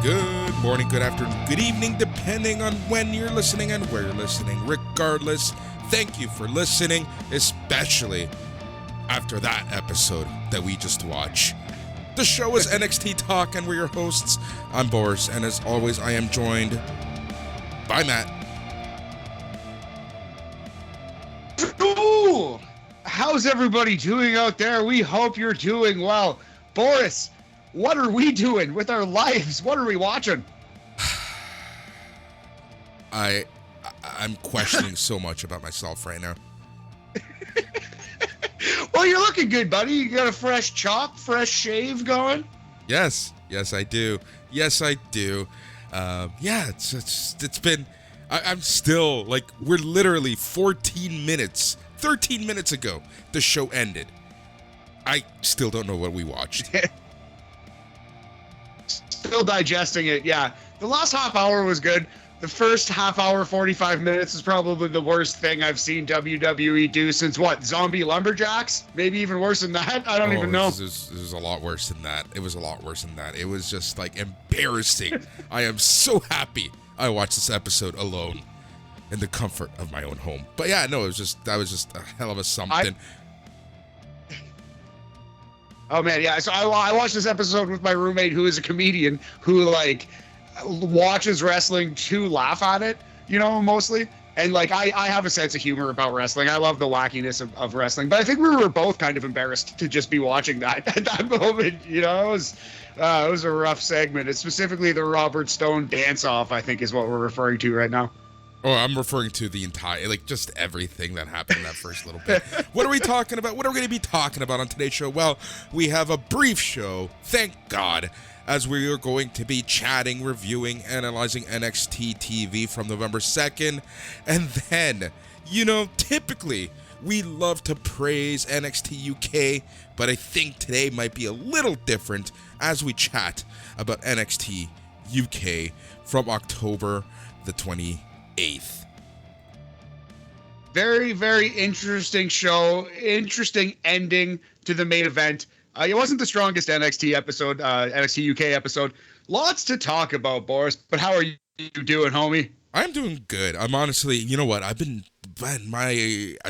Good morning, good afternoon, good evening, depending on when you're listening and where you're listening. Regardless, thank you for listening, especially after that episode that we just watched. The show is NXT Talk, and we're your hosts. I'm Boris, and as always, I am joined by Matt. Ooh, how's everybody doing out there? We hope you're doing well. Boris, what are we doing with our lives? What are we watching? I'm questioning so much about myself right now. Well, you're looking good, buddy. You got a fresh chop, fresh shave going? Yes, I do. It's been, I'm still, like, we're literally 13 minutes ago, the show ended. I still don't know what we watched. Still digesting it, yeah. The last half hour was good. The first half hour, 45 minutes, is probably the worst thing I've seen WWE do since, Zombie Lumberjacks? Maybe even worse than that? I don't even know. This is a lot worse than that. It was a lot worse than that. It was just, like, embarrassing. I am so happy I watched this episode alone in the comfort of my own home. But yeah, no, that was just a hell of a something. Oh man, yeah. So I watched this episode with my roommate, who is a comedian, who watches wrestling to laugh at it, mostly. And I have a sense of humor about wrestling. I love the wackiness of wrestling, but I think we were both kind of embarrassed to just be watching that at that moment. It was a rough segment. It's specifically the Robert Stone dance-off, I think, is what we're referring to right now. Oh, I'm referring to the entire, just everything that happened in that first little bit. What are we talking about? What are we going to be talking about on today's show? Well, we have a brief show, thank God, as we are going to be chatting, reviewing, analyzing NXT TV from November 2nd. And then, typically, we love to praise NXT UK, but I think today might be a little different as we chat about NXT UK from October the 28th. Very, very interesting show. Interesting ending to the main event. It wasn't the strongest NXT episode, NXT UK episode. Lots to talk about, Boris. But how are you doing, homie? I'm doing good. I'm honestly, you know what? I've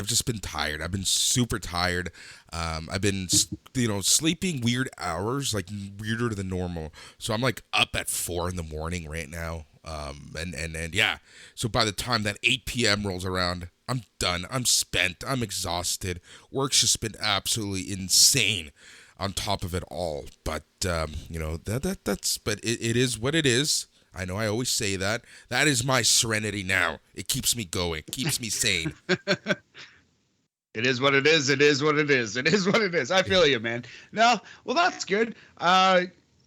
just been tired. I've been super tired. I've been, sleeping weird hours, like weirder than normal. So I'm up at 4 a.m. right now. And yeah, so by the time that 8 p.m. rolls around, I'm done. I'm spent. I'm exhausted. Work's just been absolutely insane on top of it all. But, but it is what it is. I know I always say that. That is my serenity now. It keeps me going. It keeps me sane. It is what it is. It is what it is. It is what it is. I feel you, man. No, well, that's good.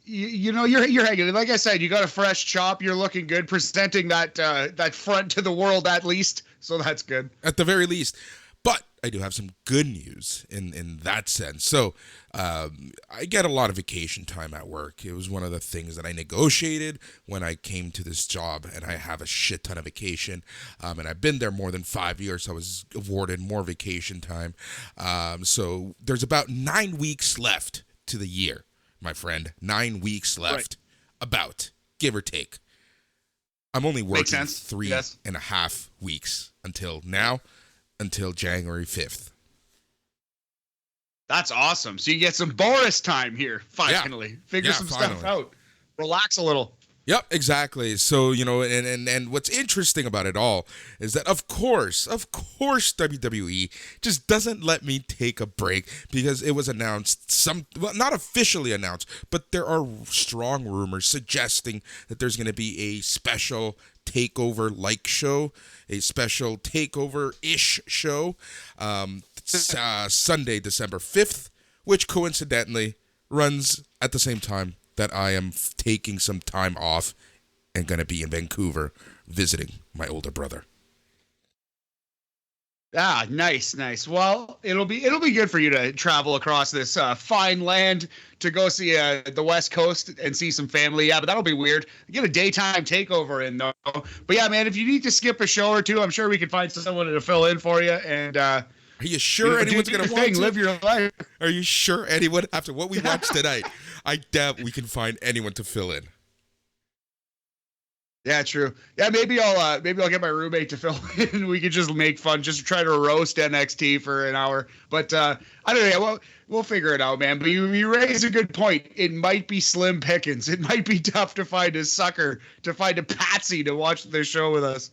You're hanging. Like I said, you got a fresh chop. You're looking good, presenting that front to the world at least. So that's good. At the very least. But I do have some good news in that sense. So I get a lot of vacation time at work. It was one of the things that I negotiated when I came to this job, and I have a shit ton of vacation. And I've been there more than 5 years, so I was awarded more vacation time. So there's about 9 weeks left to the year, my friend. 9 weeks left, right. About, give or take. I'm only working 3.5 weeks until January 5th. That's awesome. So you get some Boris time here, finally. Figure some stuff out. Relax a little. Yep, exactly. So, and what's interesting about it all is that, of course, WWE just doesn't let me take a break because it was announced, not officially announced, but there are strong rumors suggesting that there's going to be a special takeover-like show, a special takeover-ish show, Sunday, December 5th, which coincidentally runs at the same time that I am taking some time off and going to be in Vancouver visiting my older brother. Ah, nice. Well, it'll be good for you to travel across this fine land to go see the West Coast and see some family. Yeah, but that'll be weird. Get a daytime takeover in though. But yeah, man, if you need to skip a show or two, I'm sure we can find someone to fill in for you. And are you sure anyone's going to want to? Live your life. Are you sure anyone, after what we watched tonight, I doubt we can find anyone to fill in. Yeah, true. Yeah, maybe I'll get my roommate to fill in. We could just make fun, just try to roast NXT for an hour. But I don't know. Well, we'll figure it out, man. But you raise a good point. It might be slim pickings. It might be tough to find a sucker, to find a patsy to watch the show with us.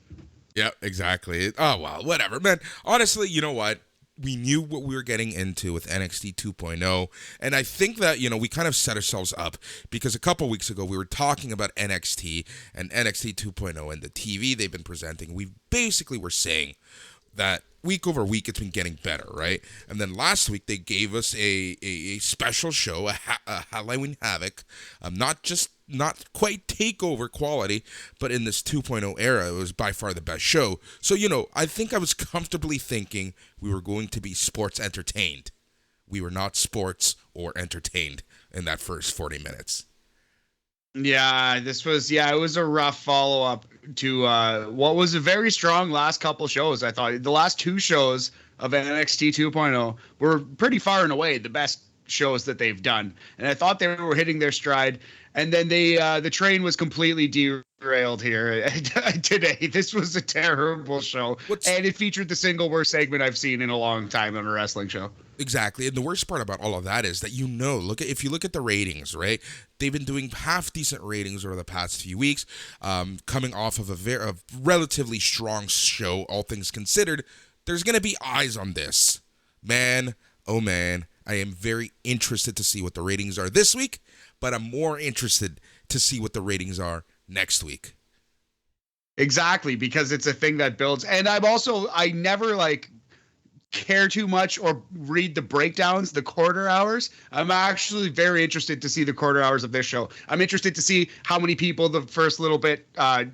Yeah, exactly. Oh, well, whatever, man. Honestly, you know what? We knew what we were getting into with NXT 2.0, and I think that, we kind of set ourselves up because a couple weeks ago we were talking about NXT and NXT 2.0 and the TV they've been presenting. We basically were saying that week over week it's been getting better, right? And then last week they gave us a special show, a Halloween Havoc, not quite takeover quality, but in this 2.0 era, it was by far the best show. So, I think I was comfortably thinking we were going to be sports entertained. We were not sports or entertained in that first 40 minutes. Yeah, it was a rough follow-up to what was a very strong last couple shows. I thought the last two shows of NXT 2.0 were pretty far and away the best shows that they've done. And I thought they were hitting their stride. And then the train was completely derailed here today. This was a terrible show. And it featured the single worst segment I've seen in a long time on a wrestling show. Exactly. And the worst part about all of that is that, if you look at the ratings, right? They've been doing half decent ratings over the past few weeks, coming off of a relatively strong show, all things considered. There's going to be eyes on this. Man, oh man, I am very interested to see what the ratings are this week, but I'm more interested to see what the ratings are next week. Exactly, because it's a thing that builds. And I never care too much or read the breakdowns, the quarter hours. I'm actually very interested to see the quarter hours of this show. I'm interested to see how many people the first little bit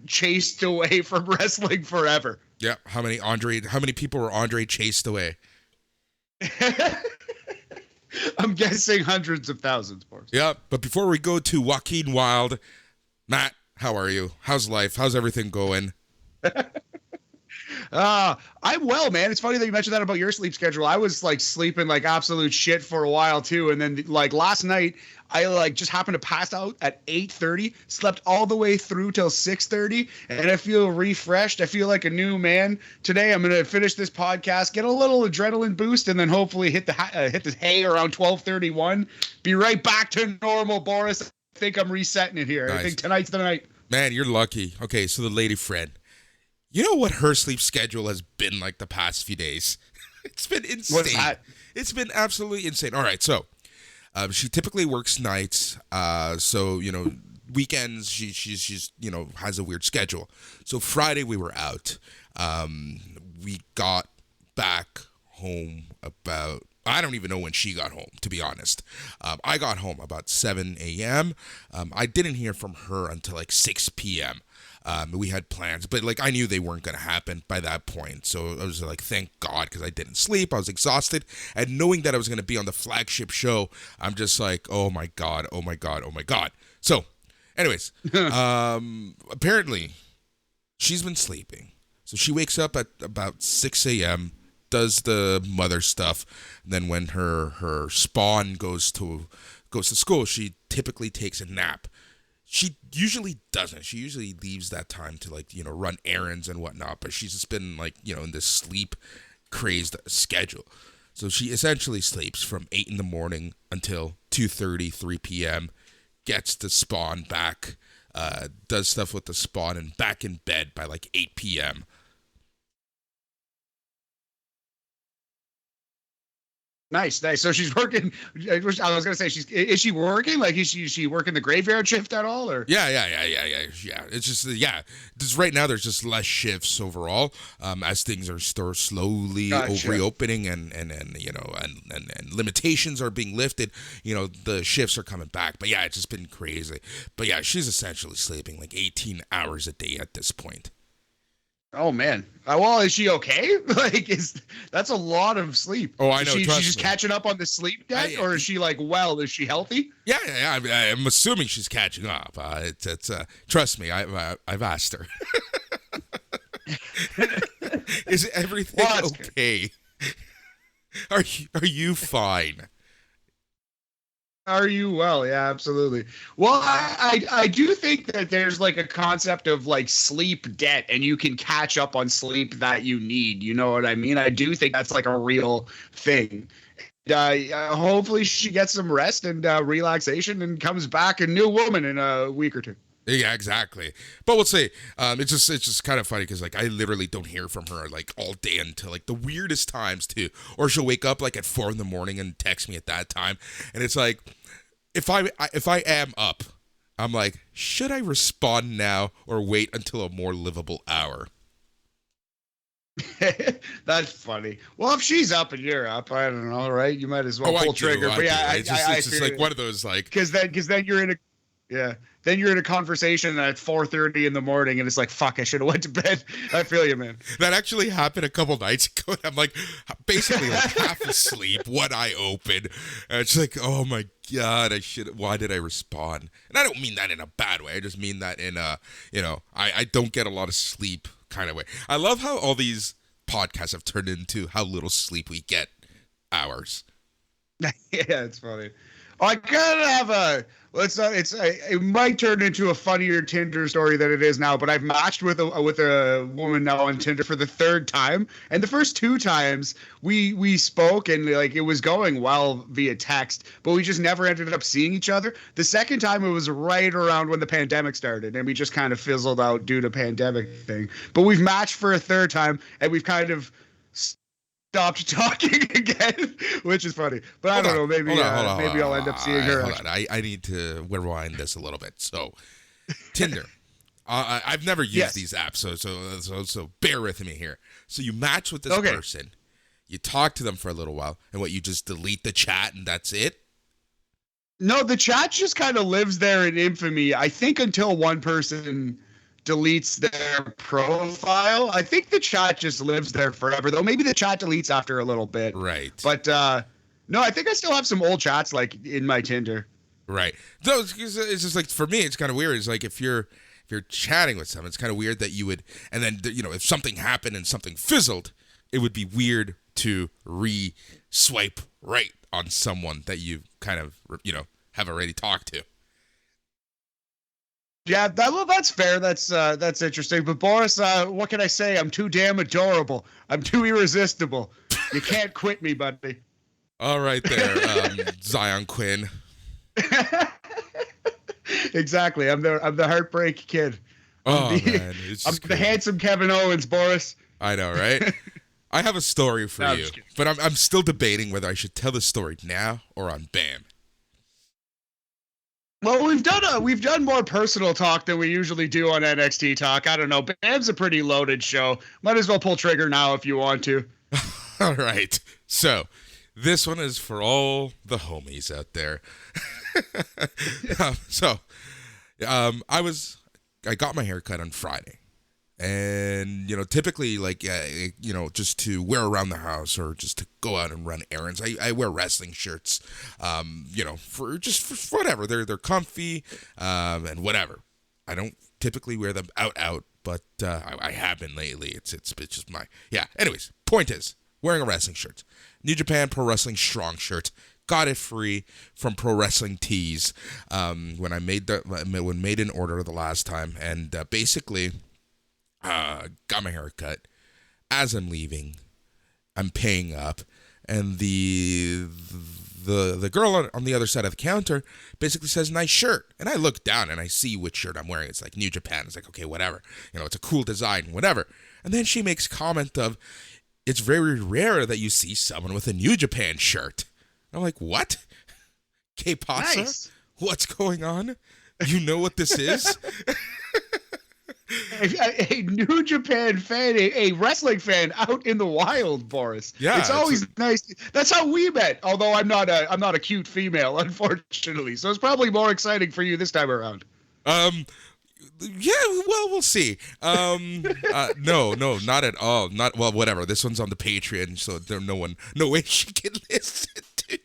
chased away from wrestling forever. Yeah, how many people were Andre chased away? I'm guessing hundreds of thousands, Boris. Yeah, but before we go to Joaquin Wilde, Matt, how are you? How's life? How's everything going? I'm well, man. It's funny that you mentioned that about your sleep schedule. I was sleeping like absolute shit for a while too, and then last night I just happened to pass out at 8:30, slept all the way through till 6:30, and I feel refreshed. I feel like a new man. Today I'm gonna finish this podcast, get a little adrenaline boost, and then hopefully hit the hay around 12:31. Be right back to normal, Boris. I think I'm resetting it here. Nice. I think tonight's the night. Man, you're lucky. Okay, so the lady friend. You know what her sleep schedule has been like the past few days? It's been insane. What's that? It's been absolutely insane. All right, so she typically works nights. So weekends she's has a weird schedule. So Friday we were out. We got back home about. I don't even know when she got home, to be honest. I got home about 7 a.m. I didn't hear from her until 6 p.m. We had plans, but I knew they weren't going to happen by that point. So I was thank God, because I didn't sleep. I was exhausted. And knowing that I was going to be on the flagship show, I'm just oh my God, oh my God, oh my God. So anyways, apparently she's been sleeping. So she wakes up at about 6 a.m., does the mother stuff. And then when her spawn goes to school, she typically takes a nap. She usually doesn't. She usually leaves that time to run errands and whatnot. But she's just been in this sleep crazed schedule. So she essentially sleeps from 8 in the morning until 2:30, 3 p.m. Gets the spawn back, does stuff with the spawn, and back in bed by 8 p.m. Nice. So she's working. I was gonna say, is she working? Is she working the graveyard shift at all? Or yeah. It's just Just right now, there's just less shifts overall, as things are slowly reopening and limitations are being lifted. The shifts are coming back. But yeah, it's just been crazy. But yeah, she's essentially sleeping 18 hours a day at this point. Oh man. Well, is she okay? That's a lot of sleep. Oh, I know. She's just catching up on the sleep debt, or is she is she healthy? Yeah. I'm assuming she's catching up. Trust me. I've asked her. Is everything okay? Are you fine? Are you well? Yeah, absolutely. Well, I do think that there's like a concept of like sleep debt, and you can catch up on sleep that you need. You know what I mean? I do think that's like a real thing. Hopefully she gets some rest and relaxation and comes back a new woman in a week or two. Yeah, exactly. But we'll see. It's just kind of funny because like I literally don't hear from her like all day until like the weirdest times too, or she'll wake up like at 4 a.m. and text me at that time, and it's like if I am up, I'm like, should I respond now or wait until a more livable hour? That's funny. Well, if she's up and you're up, I don't know, right? You might as well pull trigger. But yeah, it's just like one of those like because then you're in a then you're in a conversation at 4:30 in the morning, and it's like, fuck, I should have went to bed. I feel you, man. That actually happened a couple nights ago. I'm like, basically like half asleep, one eye open. And it's like, oh my God, why did I respond? And I don't mean that in a bad way. I just mean that in a, I don't get a lot of sleep kind of way. I love how all these podcasts have turned into how little sleep we get hours. Yeah, it's funny. I gotta have it might turn into a funnier Tinder story than it is now, but I've matched with a woman now on Tinder for the third time, and the first two times we spoke and like it was going well via text, but we just never ended up seeing each other. The second time it was right around when the pandemic started, and we just kind of fizzled out due to pandemic thing. But we've matched for a third time, and we've kind of stopped talking again, which is funny. But I don't know. Maybe I'll end up seeing her. Hold on. I need to rewind this a little bit. So, Tinder. I've never used these apps, so bear with me here. So you match with this person, you talk to them for a little while, and you just delete the chat and that's it? No, the chat just kind of lives there in infamy. I think until one person deletes their profile. I think the chat just lives there forever, though. Maybe the chat deletes after a little bit. Right. But no, I think I still have some old chats like in my Tinder. Right. So it's just like, for me, it's kind of weird. It's like if you're chatting with someone, it's kind of weird that you would, and then if something happened and something fizzled, it would be weird to swipe right on someone that you kind of have already talked to. Yeah, that's fair. That's interesting. But Boris, what can I say? I'm too damn adorable. I'm too irresistible. You can't quit me, buddy. All right there, Xyon Quinn. Exactly. I'm the heartbreak kid. Man, I'm the handsome Kevin Owens, Boris. I know, right? I have a story for you, but I'm still debating whether I should tell the story now or on BAM. Well, we've done more personal talk than we usually do on NXT Talk. I don't know. BAM's a pretty loaded show. Might as well pull trigger now if you want to. All right. So, this one is for all the homies out there. I got my hair cut on Friday. And, typically, just to wear around the house or just to go out and run errands, I wear wrestling shirts, for whatever. They're comfy, and whatever. I don't typically wear them out, but I have been lately. It's just anyways, point is, wearing a wrestling shirt. New Japan Pro Wrestling Strong shirt. Got it free from Pro Wrestling Tees when I made an order the last time, and basically got my hair cut. As I'm leaving, I'm paying up, and the girl on the other side of the counter basically says, "Nice shirt." And I look down and I see which shirt I'm wearing. It's like New Japan. It's like, okay, whatever. It's a cool design, whatever. And then she makes comment of, "It's very rare that you see someone with a New Japan shirt." I'm like, what? K-Pasa? Nice. What's going on? You know what this is? A New Japan fan, a wrestling fan out in the wild, Boris. Yeah, it's always nice. That's how we met. Although I'm not a cute female, unfortunately. So it's probably more exciting for you this time around. Yeah, well, we'll see. No, not at all. Whatever. This one's on the Patreon, so no way she can listen to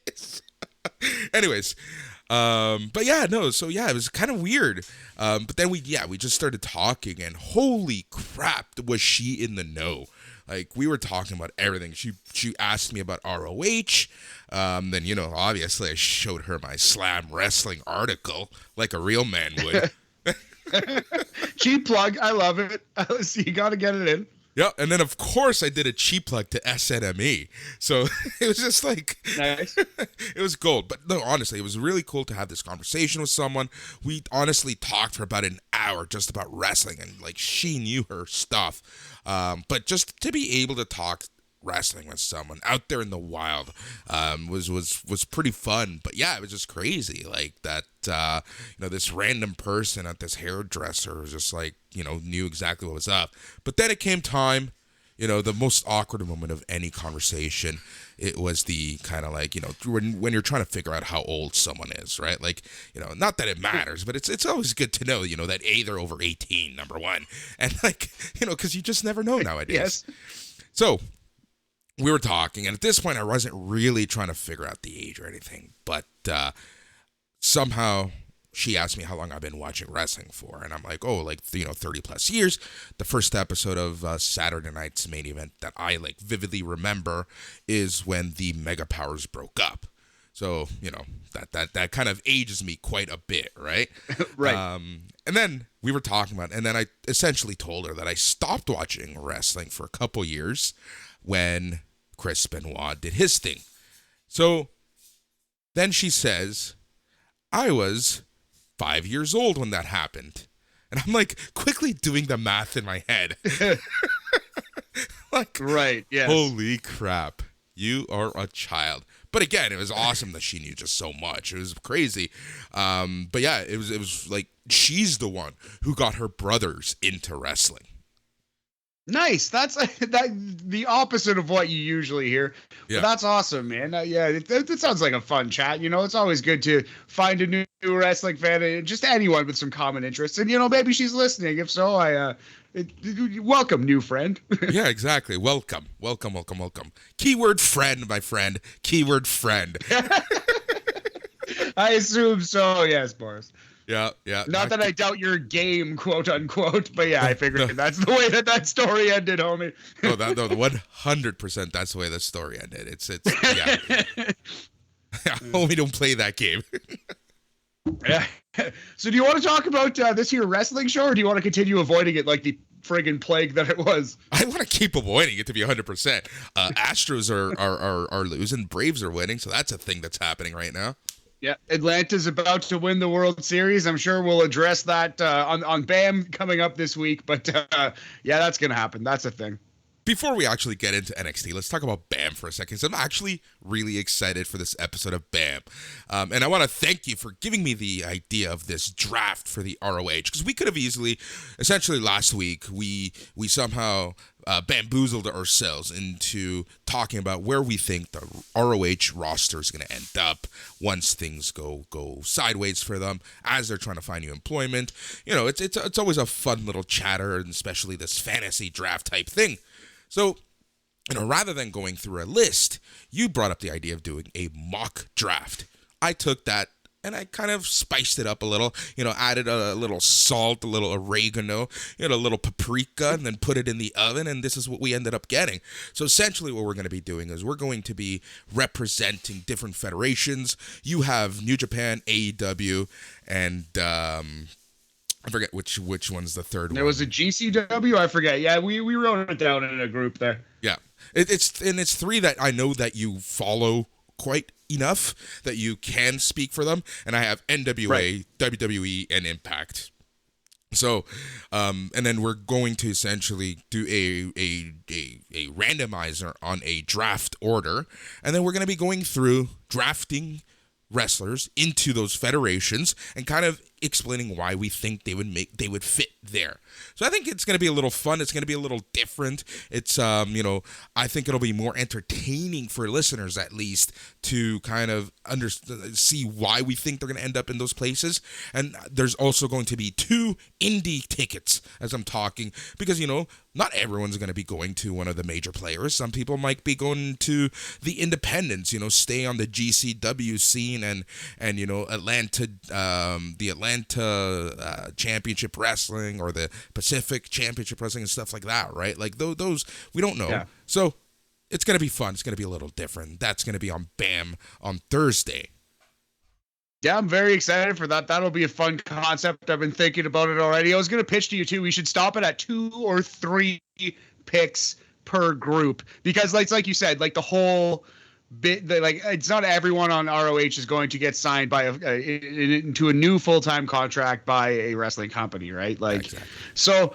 this. Anyways, but yeah, no, so yeah, it was kind of weird. But then we just started talking, and holy crap, was she in the know? Like, we were talking about everything. She asked me about ROH. Then, you know, obviously I showed her my Slam Wrestling article like a real man would. Cheap plug. I love it. You got to get it in. Yeah, and then of course I did a cheap plug to SNME. So it was just like, nice. It was gold. But no, honestly, it was really cool to have this conversation with someone. We honestly talked for about an hour just about wrestling, and like, she knew her stuff. But just to be able to talk wrestling with someone out there in the wild was pretty fun. But yeah, it was just crazy, like that you know, this random person at this hairdresser was just like, you know, knew exactly what was up. But then it came time, you know, the most awkward moment of any conversation. It was the kind of like, you know, when you're trying to figure out how old someone is, right? Like, you know, not that it matters, but it's always good to know, you know, that A, they're over 18, number one, and like, you know, because you just never know nowadays. Yes. So we were talking, and at this point I wasn't really trying to figure out the age or anything, but somehow she asked me how long I've been watching wrestling for, and I'm like, oh, like, you know, 30 plus years. The first episode of Saturday Night's Main Event that I like vividly remember is when the Mega Powers broke up. So, you know, that kind of ages me quite a bit, right? Right. And then we were talking about, and then I essentially told her that I stopped watching wrestling for a couple years when Chris Benoit did his thing. So then she says, I was 5 years old when that happened. And I'm like quickly doing the math in my head. Like, right, yes. Holy crap, you are a child. But again, it was awesome that she knew just so much. It was crazy. But yeah, it was like, she's the one who got her brothers into wrestling. Nice. That's the opposite of what you usually hear. Yeah. But that's awesome, man. Yeah, it sounds like a fun chat. You know, it's always good to find a new wrestling fan, just anyone with some common interests. And, you know, maybe she's listening. If so, welcome, new friend. Yeah, exactly. Welcome. Keyword friend, my friend. Keyword friend. I assume so. Yes, Boris. Yeah. Not that I doubt your game, quote unquote, but yeah, I figured that's the way that story ended, homie. No, 100%. That's the way the story ended. It's yeah. Homie, don't play that game. Yeah. So, do you want to talk about this here wrestling show, or do you want to continue avoiding it like the friggin' plague that it was? I want to keep avoiding it, to be 100%. Astros are losing, Braves are winning, so that's a thing that's happening right now. Yeah, Atlanta's about to win the World Series. I'm sure we'll address that on BAM coming up this week. But yeah, that's going to happen. That's a thing. Before we actually get into NXT, let's talk about BAM for a second. So I'm actually really excited for this episode of BAM. And I want to thank you for giving me the idea of this draft for the ROH. Because we could have easily, essentially last week, we somehow bamboozled ourselves into talking about where we think the ROH roster is going to end up once things go sideways for them as they're trying to find new employment. You know, it's always a fun little chatter, and especially this fantasy draft type thing. So, you know, rather than going through a list, you brought up the idea of doing a mock draft. I took that and I kind of spiced it up a little, you know, added a little salt, a little oregano, you know, a little paprika, and then put it in the oven, and this is what we ended up getting. So essentially what we're going to be doing is we're going to be representing different federations. You have New Japan, AEW, and I forget which one's the third one. There was a GCW, I forget. Yeah, we wrote it down in a group there. Yeah. It's three that I know that you follow quite enough that you can speak for them, and I have NWA, right, WWE, and Impact. So, and then we're going to essentially do a randomizer on a draft order, and then we're going to be going through drafting wrestlers into those federations and kind of explaining why we think they would fit there. So I think it's going to be a little fun. It's going to be a little different. It's you know, I think it'll be more entertaining for listeners, at least, to kind of see why we think they're going to end up in those places. And there's also going to be 2 indie tickets as I'm talking, because, you know, not everyone's going to be going to one of the major players. Some people might be going to the independents, you know, stay on the GCW scene and you know, the Atlanta Atlanta Championship Wrestling or the Pacific Championship Wrestling and stuff like that, right? Like those we don't know. Yeah. So it's going to be fun. It's going to be a little different. That's going to be on BAM on Thursday. Yeah, I'm very excited for that. That'll be a fun concept. I've been thinking about it already. I was going to pitch to you too. We should stop it at 2 or 3 picks per group because, like you said, like the whole bit, like it's not everyone on ROH is going to get signed by into a new full-time contract by a wrestling company, right? Like, exactly. So.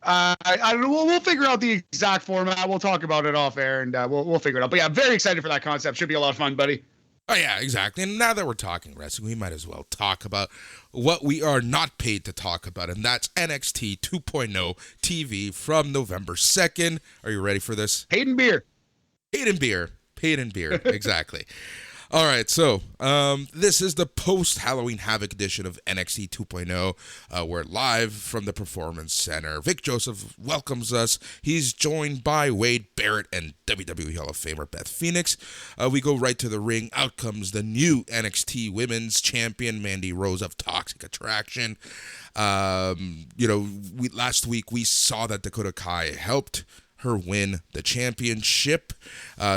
I don't know. We'll figure out the exact format. We'll talk about it off air, and we'll figure it out. But yeah, I'm very excited for that concept. Should be a lot of fun, buddy. Oh, yeah, exactly. And now that we're talking wrestling, we might as well talk about what we are not paid to talk about, and that's NXT 2.0 TV from November 2nd. Are you ready for this? Paid in beer. Paid in beer. Paid in beer. Exactly. All right, so this is the post-Halloween Havoc edition of NXT 2.0. We're live from the Performance Center. Vic Joseph welcomes us. He's joined by Wade Barrett and WWE Hall of Famer Beth Phoenix. We go right to the ring. Out comes the new NXT Women's Champion, Mandy Rose of Toxic Attraction. Last week we saw that Dakota Kai helped her win the championship.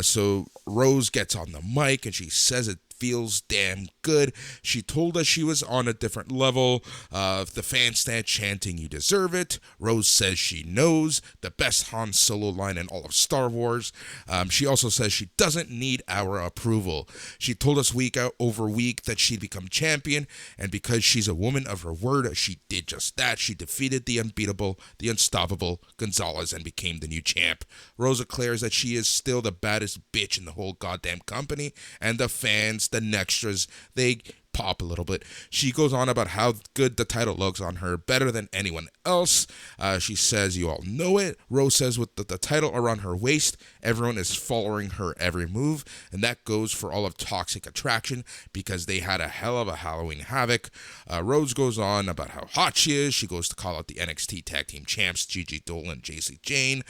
So Rose gets on the mic and she says it feels damn good. She told us she was on a different level. The fans stand chanting, "You deserve it." Rose says she knows the best Han Solo line in all of Star Wars. She also says she doesn't need our approval. She told us week over week that she'd become champion, and because she's a woman of her word, she did just that. She defeated the unbeatable, the unstoppable Gonzalez and became the new champ. Rose declares that she is still the baddest bitch in the whole goddamn company, and the fans, the Nextras, they pop a little bit. She goes on about how good the title looks on her, better than anyone else. She says, "You all know it." Rose says with the title around her waist, everyone is following her every move, and that goes for all of Toxic Attraction because they had a hell of a Halloween Havoc. Rose goes on about how hot she is. She goes to call out the NXT Tag Team Champs, Gigi Dolan and JC Jane.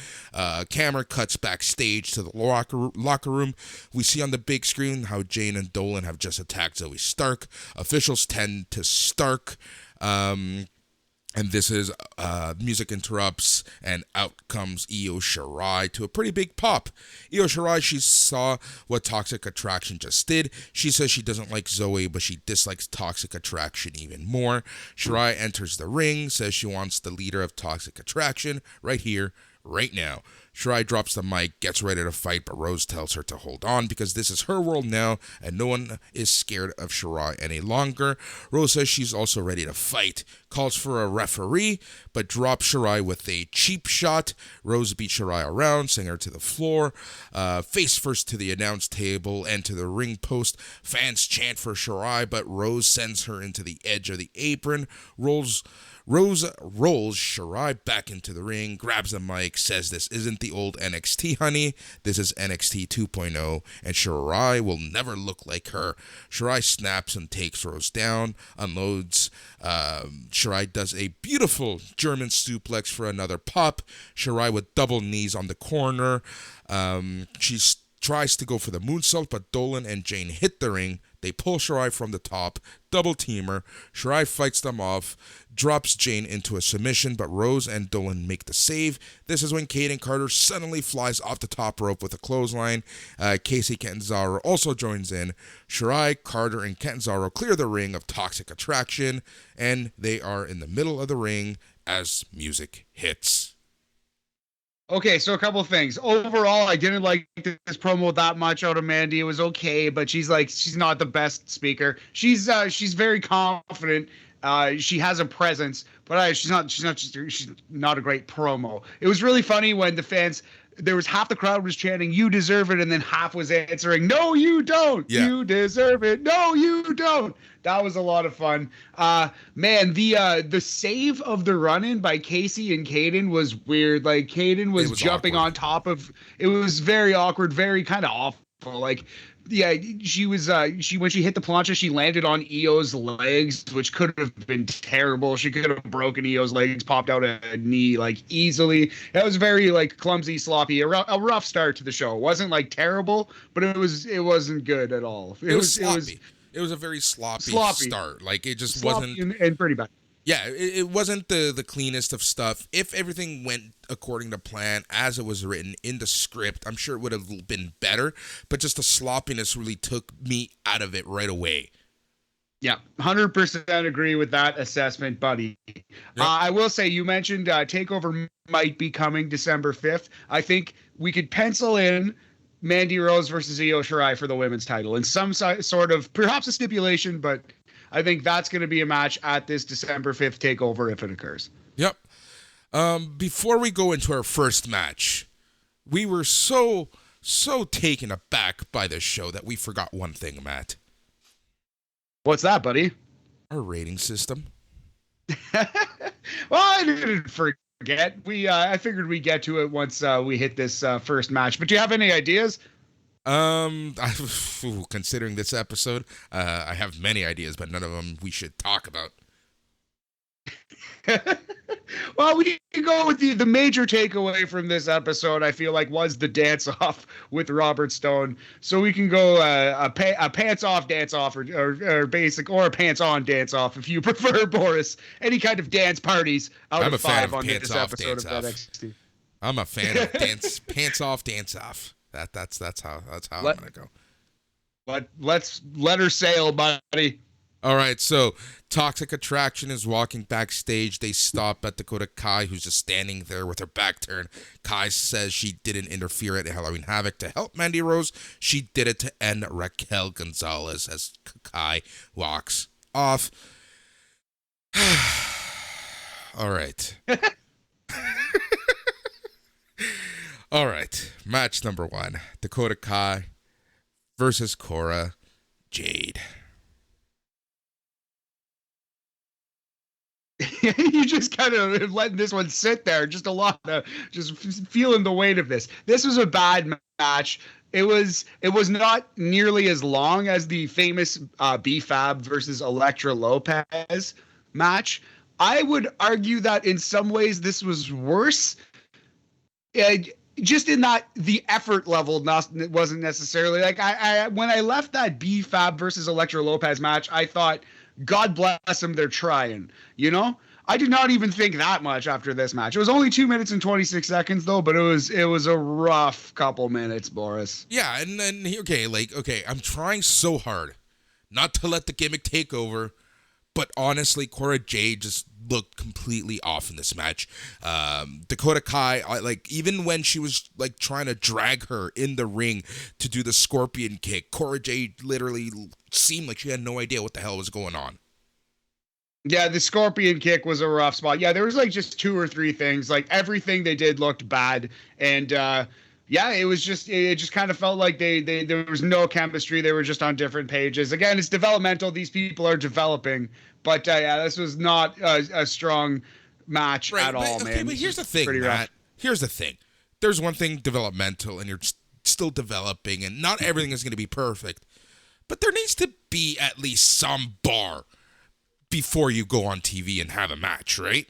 Camera cuts backstage to the locker room. We see on the big screen how Jane and Dolan have just attacked Zoe Stark. Officials tend to Stark, and this is music interrupts, and out comes Io Shirai to a pretty big pop. Io Shirai, she saw what Toxic Attraction just did. She says she doesn't like Zoe, but she dislikes Toxic Attraction even more. Shirai enters the ring, says she wants the leader of Toxic Attraction right here, right now. Shirai drops the mic, gets ready to fight, but Rose tells her to hold on because this is her world now and no one is scared of Shirai any longer. Rose says she's also ready to fight, calls for a referee, but drops Shirai with a cheap shot. Rose beats Shirai around, sending her to the floor, face first to the announce table and to the ring post. Fans chant for Shirai, but Rose sends her into the edge of the apron. Rose rolls Shirai back into the ring, grabs the mic, says this isn't the old NXT, honey. This is NXT 2.0, and Shirai will never look like her. Shirai snaps and takes Rose down, unloads. Shirai does a beautiful German suplex for another pop. Shirai with double knees on the corner. She tries to go for the moonsault, but Dolan and Jane hit the ring. They pull Shirai from the top, double teamer. Shirai fights them off, drops Jane into a submission, but Rose and Dolan make the save. This is when Kaden Carter suddenly flies off the top rope with a clothesline. Casey Catanzaro also joins in. Shirai, Carter, and Catanzaro clear the ring of Toxic Attraction, and they are in the middle of the ring as music hits. Okay, so a couple of things. Overall, I didn't like this promo that much out of Mandy. It was okay, but she's not the best speaker. She's very confident. She has a presence, but she's not a great promo. It was really funny when the fans, there was half the crowd was chanting, "You deserve it," and then half was answering, "No, you don't. Yeah. You deserve it. No, you don't." That was a lot of fun. Man, the save of the run-in by Casey and Kaden was weird. Like, Kaden was jumping awkward on top of, it was very awkward, very kind of awful. Like, yeah, she was when she hit the plancha, she landed on Io's legs, which could have been terrible. She could have broken Io's legs, popped out a knee like easily. That was very like clumsy, sloppy, a rough start to the show. It wasn't like terrible, but it wasn't good at all. It was sloppy. It was a very sloppy start. Like, it just sloppy wasn't. and pretty bad. Yeah, it wasn't the cleanest of stuff. If everything went according to plan, as it was written in the script, I'm sure it would have been better. But just the sloppiness really took me out of it right away. Yeah, 100% agree with that assessment, buddy. Yep. I will say, you mentioned TakeOver might be coming December 5th. I think we could pencil in Mandy Rose versus Io Shirai for the women's title in some sort of, perhaps a stipulation, but I think that's going to be a match at this December 5th TakeOver if it occurs. Yep. Before we go into our first match, we were so taken aback by this show that we forgot one thing, Matt. What's that, buddy? Our rating system. Well, I didn't forget. I figured we'd get to it once we hit this first match. But do you have any ideas? Considering this episode, I have many ideas, but none of them we should talk about. Well, we can go with the major takeaway from this episode, I feel like, was the dance-off with Robert Stone. So we can go a pants-off dance-off or basic, or a pants-on dance-off if you prefer, Boris. Any kind of dance parties out of 5 on this episode of NXT. I'm a fan of pants-off dance-off. That's how I'm going to go. But let's let her sail, buddy. All right, so Toxic Attraction is walking backstage. They stop at Dakota Kai, who's just standing there with her back turned. Kai says she didn't interfere at Halloween Havoc to help Mandy Rose. She did it to end Raquel Gonzalez as Kai walks off. All right. All right, match number 1. Dakota Kai versus Cora Jade. You just kind of letting this one sit there. Just a lot of just feeling the weight of this. This was a bad match. It was not nearly as long as the famous B-Fab versus Elektra Lopez match. I would argue that in some ways this was worse. Just in that the effort level wasn't necessarily like I when I left that B-Fab versus Elektra Lopez match, I thought, God bless them, they're trying, you know? I did not even think that much after this match. It was only 2 minutes and 26 seconds though, but it was a rough couple minutes, Boris. Yeah, and then okay, I'm trying so hard not to let the gimmick take over, but honestly, Cora Jade just looked completely off in this match. Dakota Kai, even when she was like trying to drag her in the ring to do the scorpion kick, Cora Jade literally seemed like she had no idea what the hell was going on. Yeah, the scorpion kick was a rough spot. Yeah, there was like just 2 or 3 things. Like everything they did looked bad, and yeah, it just kind of felt like there was no chemistry. They were just on different pages. Again, it's developmental. These people are developing, but yeah, this was not a strong match at all, man. Okay, but here's the thing, Matt. Here's the thing. There's one thing developmental, and you're still developing, and not everything is going to be perfect. But there needs to be at least some bar before you go on TV and have a match, right?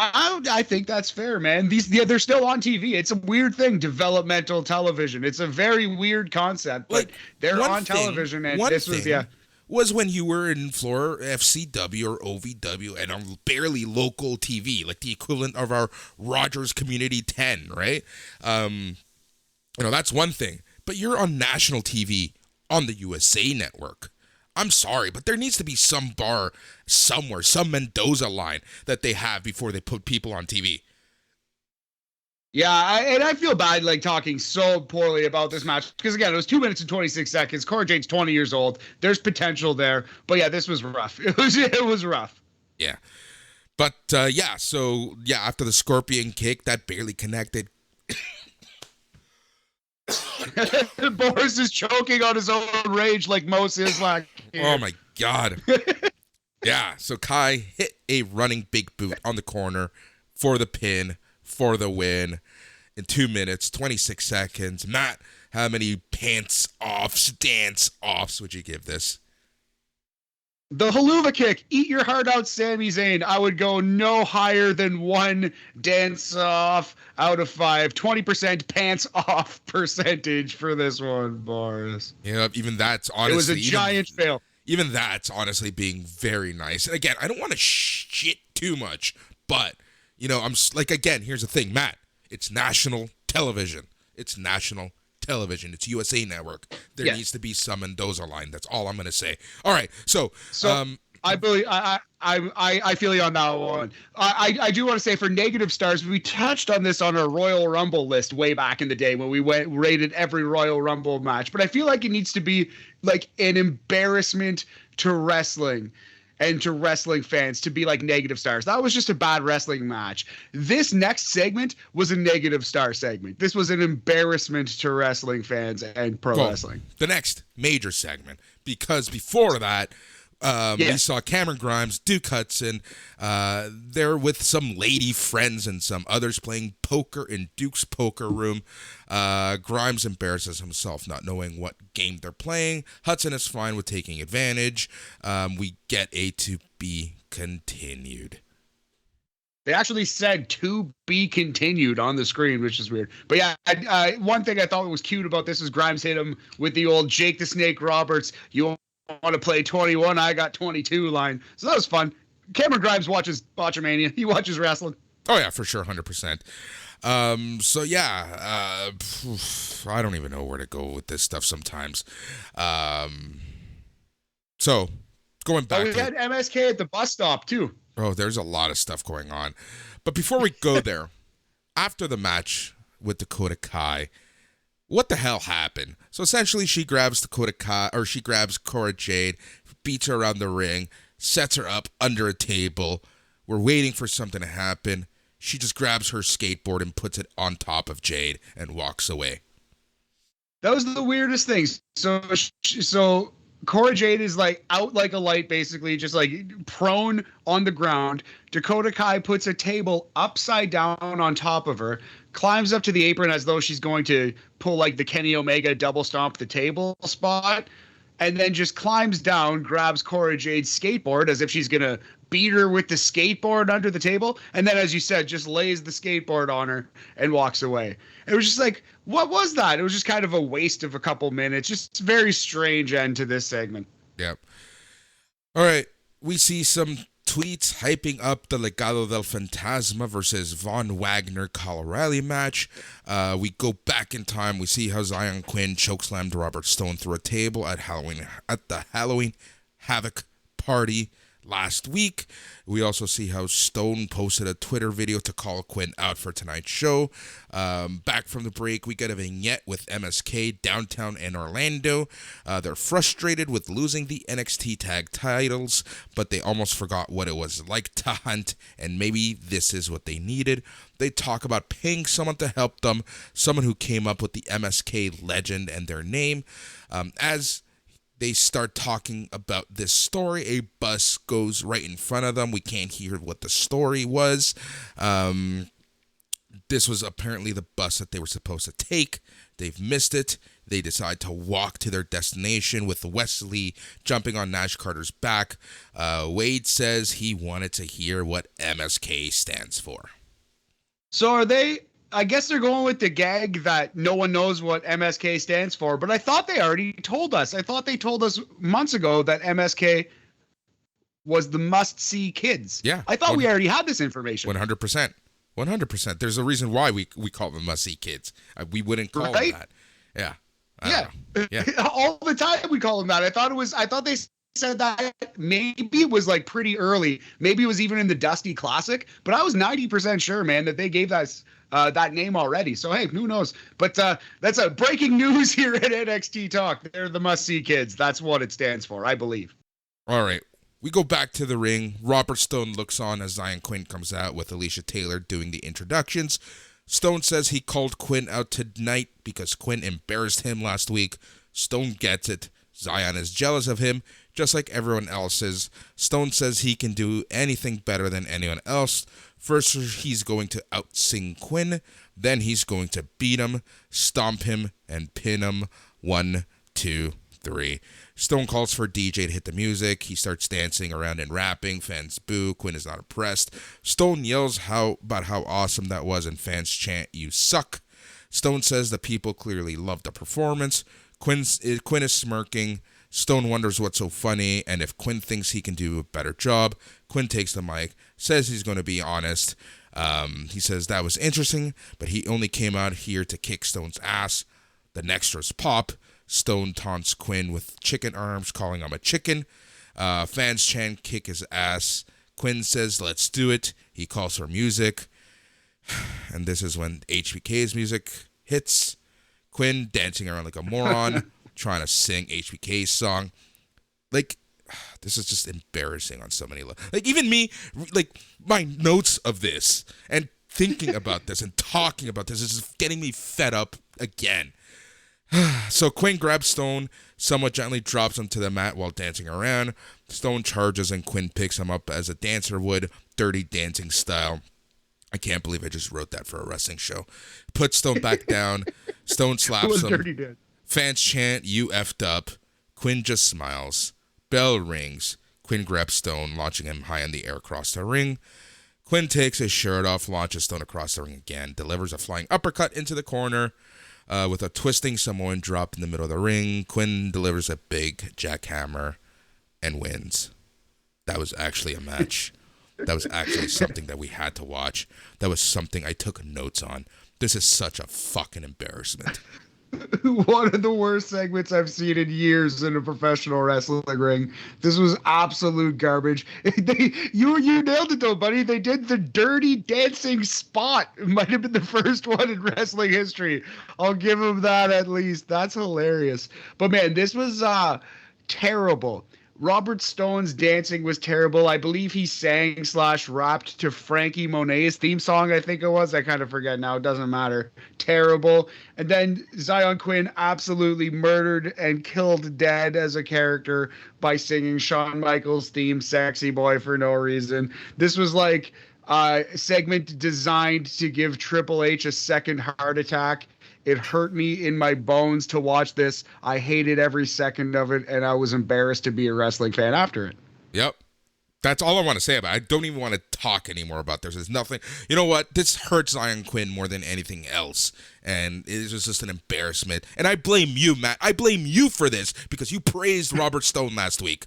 I think that's fair, man. They're still on TV. It's a weird thing, developmental television. It's a very weird concept, but they're on television, and this was when you were in Florida FCW or OVW and on barely local TV, like the equivalent of our Rogers Community 10, right? That's one thing. But you're on national TV on the USA Network. I'm sorry, but there needs to be some bar somewhere, some Mendoza line that they have before they put people on TV. Yeah, I feel bad talking so poorly about this match because again, it was 2 minutes and 26 seconds. Cora Jade's 20 years old. There's potential there, but yeah, this was rough. It was rough. Yeah, but so after the scorpion kick that barely connected. Boris is choking on his own rage like Mos Islak. Oh my God. Yeah, so Kai hit a running big boot on the corner for the pin, for the win in 2 minutes, 26 seconds. Matt, how many pants offs, dance offs would you give this? The haluva kick, eat your heart out, Sami Zayn. I would go no higher than 1 dance off out of 5. 20% pants off percentage for this one, Boris. Yeah, even that's honestly. It was a giant fail. Even that's honestly being very nice. And again, I don't want to shit too much, but, I'm like, again, here's the thing, Matt. It's national television. It's national television. It's USA Network. There needs to be some Mendoza line. That's all I'm going to say. All right. So I believe I feel you on that one. I do want to say for negative stars, we touched on this on our Royal Rumble list way back in the day when we rated every Royal Rumble match. But I feel like it needs to be like an embarrassment to wrestling and to wrestling fans to be like negative stars. That was just a bad wrestling match. This next segment was a negative star segment. This was an embarrassment to wrestling fans and pro wrestling. The next major segment, because before that, we saw Cameron Grimes, Duke Hudson. They're with some lady friends and some others playing poker in Duke's poker room. Grimes embarrasses himself not knowing what game they're playing. Hudson is fine with taking advantage. We get a to be continued. They actually said to be continued on the screen, which is weird. But yeah, one thing I thought was cute about this is Grimes hit him with the old Jake the Snake Roberts, you want to play 21, I got 22 line. So that was fun. Cameron Grimes watches Botchamania. He watches wrestling. Oh, yeah, for sure, 100%. So, yeah, I don't even know where to go with this stuff sometimes. So, going back we had MSK at the bus stop, too. Oh, there's a lot of stuff going on. But before we go there, after the match with Dakota Kai, what the hell happened? So essentially, she grabs Cora Jade, beats her around the ring, sets her up under a table. We're waiting for something to happen. She just grabs her skateboard and puts it on top of Jade and walks away. That was the weirdest thing. So Cora Jade is like out like a light, basically, just like prone on the ground. Dakota Kai puts a table upside down on top of her, climbs up to the apron as though she's going to pull like the Kenny Omega double stomp the table spot, and then just climbs down, grabs Cora Jade's skateboard as if she's going to beat her with the skateboard under the table, and then, as you said, just lays the skateboard on her and walks away. It was just like, what was that? It was just kind of a waste of a couple minutes. Just a very strange end to this segment. Yep. All right. We see some tweets hyping up the Legado del Fantasma versus Von Wagner Kyle O'Reilly match. We go back in time. We see how Xyon Quinn chokeslammed Robert Stone through a table at the Halloween Havoc party last week. We also see how Stone posted a Twitter video to call Quinn out for tonight's show. Back from the break, we get a vignette with MSK downtown in Orlando. They're frustrated with losing the NXT tag titles, but they almost forgot what it was like to hunt, and maybe this is what they needed. They talk about paying someone to help them, someone who came up with the MSK legend and their name. As they start talking about this story, a bus goes right in front of them. We can't hear what the story was. This was apparently the bus that they were supposed to take. They've missed it. They decide to walk to their destination with Wesley jumping on Nash Carter's back. Wade says he wanted to hear what MSK stands for. So are they... I guess they're going with the gag that no one knows what MSK stands for, but I thought they already told us. I thought they told us months ago that MSK was the must-see kids. Yeah. I thought we already had this information. 100%. 100%. There's a reason why we call them must-see kids. We wouldn't call them that. Yeah. Yeah. All the time we call them that. I thought they said that maybe it was like pretty early. Maybe it was even in the Dusty Classic, but I was 90% sure, man, that they gave that name already. So, hey, who knows? But that's a breaking news here at NXT Talk. They're the must-see kids. That's what it stands for, I believe. All right. We go back to the ring. Robert Stone looks on as Xyon Quinn comes out with Alicia Taylor doing the introductions. Stone says he called Quinn out tonight because Quinn embarrassed him last week. Stone gets it. Xyon is jealous of him, just like everyone else is. Stone says he can do anything better than anyone else. First, he's going to out-sing Quinn. Then he's going to beat him, stomp him, and pin him. 1, 2, 3. Stone calls for DJ to hit the music. He starts dancing around and rapping. Fans boo. Quinn is not impressed. Stone yells about how awesome that was, and fans chant, "You suck." Stone says the people clearly loved the performance. Quinn is smirking. Stone wonders what's so funny, and if Quinn thinks he can do a better job. Quinn takes the mic, says he's going to be honest. He says that was interesting, but he only came out here to kick Stone's ass. The Nextras pop. Stone taunts Quinn with chicken arms, calling him a chicken. Fans chant, "Kick his ass." Quinn says, "Let's do it." He calls for music. And this is when HBK's music hits. Quinn dancing around like a moron, trying to sing HBK's song. Like, this is just embarrassing on so many levels. Like, even me, like, my notes of this and thinking about this and talking about this is just getting me fed up again. So Quinn grabs Stone, somewhat gently drops him to the mat while dancing around. Stone charges and Quinn picks him up as a dancer would, Dirty Dancing style. I can't believe I just wrote that for a wrestling show. Puts Stone back down. Stone slaps him. Dirty Dance. Fans chant, "You effed up." Quinn just smiles. Bell rings. Quinn grabs Stone, launching him high in the air across the ring. Quinn takes his shirt off, launches Stone across the ring again, delivers a flying uppercut into the corner with a twisting Samoan drop in the middle of the ring. Quinn delivers a big jackhammer and wins. That was actually a match. That was actually something that we had to watch. That was something I took notes on. This is such a fucking embarrassment. One of the worst segments I've seen in years in a professional wrestling ring. This was absolute garbage. You nailed it though, buddy. They did the Dirty Dancing spot. It might have been the first one in wrestling history. I'll give them that at least. That's hilarious. But man, this was terrible. Robert Stone's dancing was terrible. I believe he sang / rapped to Frankie Monet's theme song, I think it was. I kind of forget now. It doesn't matter. Terrible. And then Xyon Quinn absolutely murdered and killed dead as a character by singing Shawn Michaels' theme, Sexy Boy, for no reason. This was like a segment designed to give Triple H a second heart attack. It hurt me in my bones to watch this. I hated every second of it, and I was embarrassed to be a wrestling fan after it. Yep. That's all I want to say about it. I don't even want to talk anymore about this. There's nothing. You know what? This hurts Xyon Quinn more than anything else. And it was just an embarrassment. And I blame you, Matt. I blame you for this because you praised Robert Stone last week.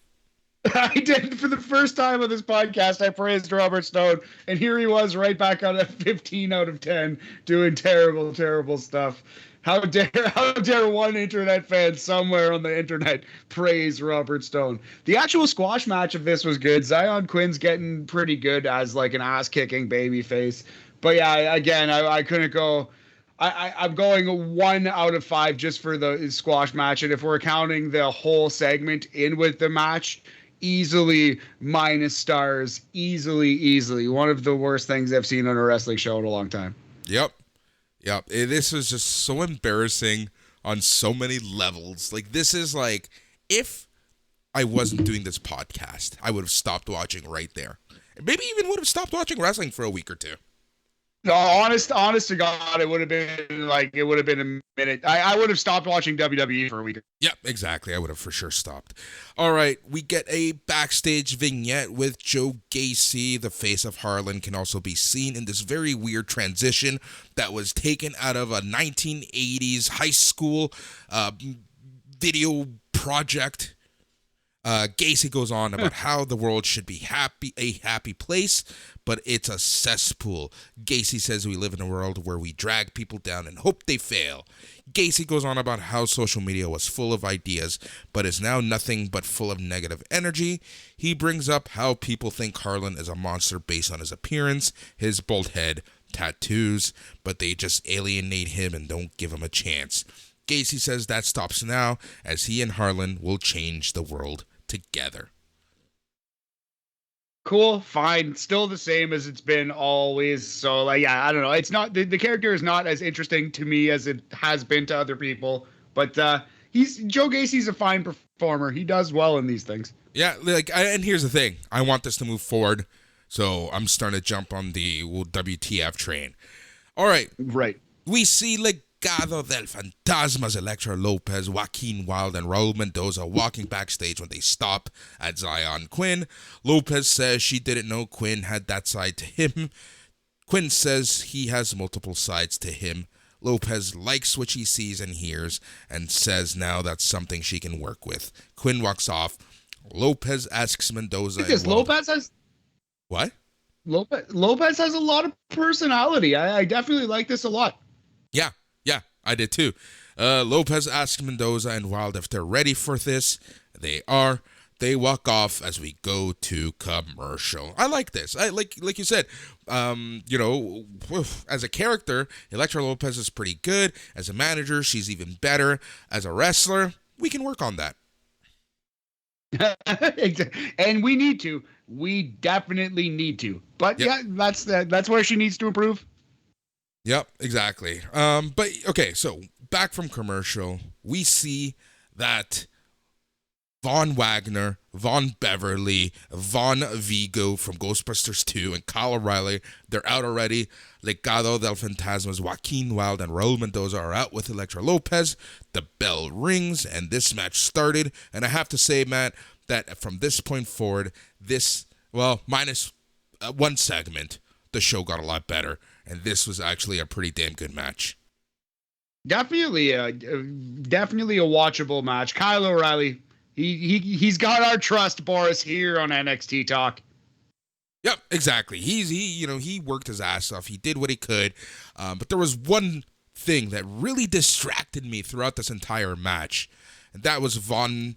I did. For the first time on this podcast, I praised Robert Stone, and here he was right back on a 15 out of 10 doing terrible, terrible stuff. How dare one internet fan somewhere on the internet praise Robert Stone. The actual squash match of this was good. Xyon Quinn's getting pretty good as like an ass-kicking babyface. But yeah, again, I couldn't go... I'm going 1 out of 5 just for the squash match, and if we're counting the whole segment in with the match... easily minus stars, easily. One of the worst things I've seen on a wrestling show in a long time. Yep. This was just so embarrassing on so many levels. Like, this is like, if I wasn't doing this podcast, I would have stopped watching right there. Maybe even would have stopped watching wrestling for a week or two. No, honest to God, it would have been a minute. I would have stopped watching WWE for a week. Yep, exactly. I would have for sure stopped. All right, we get a backstage vignette with Joe Gacy. The face of Harlan can also be seen in this very weird transition that was taken out of a 1980s high school video project. Gacy goes on about how the world should be a happy place, but it's a cesspool. Gacy says we live in a world where we drag people down and hope they fail. Gacy goes on about how social media was full of ideas, but is now nothing but full of negative energy. He brings up how people think Harlan is a monster based on his appearance, his bald head, tattoos, but they just alienate him and don't give him a chance. Gacy says that stops now, as he and Harlan will change the world together. Cool, fine, still the same as it's been always. So like, yeah, I don't know. It's not the character is not as interesting to me as it has been to other people. But Joe Gacy's a fine performer. He does well in these things. Yeah, and here's the thing. I want this to move forward, so I'm starting to jump on the WTF train. All right. Right. We see Legado del Fantasma's Elektra Lopez, Joaquin Wilde, and Raul Mendoza walking backstage when they stop at Xyon Quinn. Lopez says she didn't know Quinn had that side to him. Quinn says he has multiple sides to him. Lopez likes what she sees and hears and says now that's something she can work with. Quinn walks off. Lopez asks Mendoza. Because Lopez has... What? Lopez has a lot of personality. I definitely like this a lot. Yeah, I did too. Lopez asks Mendoza and Wilde if they're ready for this. They are. They walk off as we go to commercial. I like this. I like you said, as a character, Elektra Lopez is pretty good. As a manager, she's even better. As a wrestler, we can work on that. And we need to. We definitely need to. But yep. Yeah, that's where she needs to improve. Yep, exactly. But okay, so back from commercial, we see that Von Wagner, Von Beverly, Von Vigo from Ghostbusters 2, and Kyle O'Reilly, they're out already. Legado del Fantasma's Joaquin Wilde and Raul Mendoza are out with Elektra Lopez. The bell rings, and this match started. And I have to say, Matt, that from this point forward, minus one segment, the show got a lot better. And this was actually a pretty damn good match. Definitely a watchable match. Kyle O'Reilly, he's got our trust, Boris, here on NXT Talk. Yep, exactly. He worked his ass off. He did what he could. But there was one thing that really distracted me throughout this entire match, and that was Von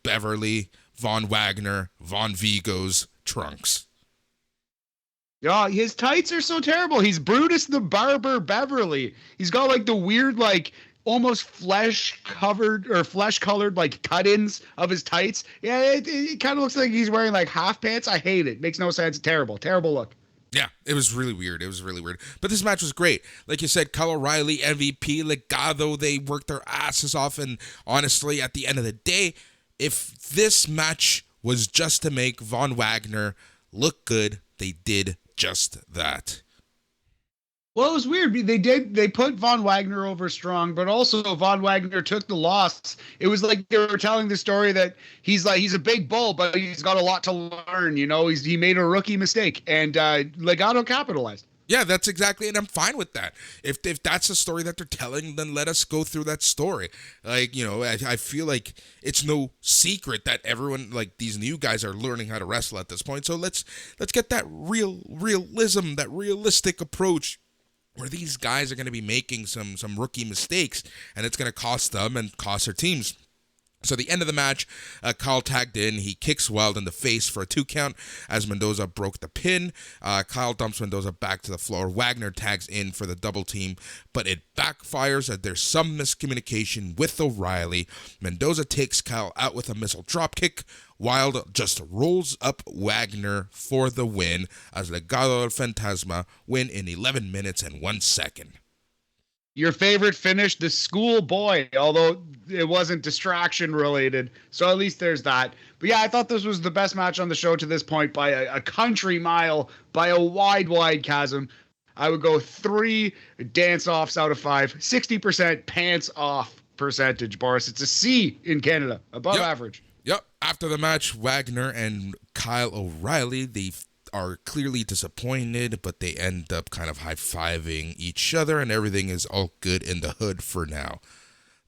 Beverly, Von Wagner, Von Vigo's trunks. Yeah, his tights are so terrible. He's Brutus the Barber Beverly. He's got like the weird, like almost flesh-colored like cut-ins of his tights. Yeah, it kind of looks like he's wearing like half pants. I hate it. Makes no sense. Terrible look. Yeah, it was really weird. But this match was great. Like you said, Kyle O'Reilly, MVP, Legado, they worked their asses off. And honestly, at the end of the day, if this match was just to make Von Wagner look good, they did just that. Well, it was weird. They put Von Wagner over strong, but also Von Wagner took the loss. It was like they were telling the story that he's a big bull, but he's got a lot to learn. He made a rookie mistake, and Legado capitalized. Yeah, that's exactly, and I'm fine with that. If that's the story that they're telling, then let us go through that story. I feel like it's no secret that everyone, like these new guys, are learning how to wrestle at this point. So let's get that realism, that realistic approach, where these guys are going to be making some rookie mistakes, and it's going to cost them and cost their teams. So at the end of the match, Kyle tagged in. He kicks Wilde in the face for a 2 count as Mendoza broke the pin. Kyle dumps Mendoza back to the floor. Wagner tags in for the double team, but it backfires as there's some miscommunication with O'Reilly. Mendoza takes Kyle out with a missile dropkick. Wilde just rolls up Wagner for the win as Legado del Fantasma win in 11 minutes and 1 second. Your favorite finish, the schoolboy, although it wasn't distraction related. So at least there's that. But yeah, I thought this was the best match on the show to this point by a country mile, by a wide chasm. I would go 3 dance-offs out of 5, 60% pants-off percentage, Boris. It's a C in Canada, above average. Yep. After the match, Wagner and Kyle O'Reilly, they are clearly disappointed, but they end up kind of high-fiving each other, and everything is all good in the hood for now.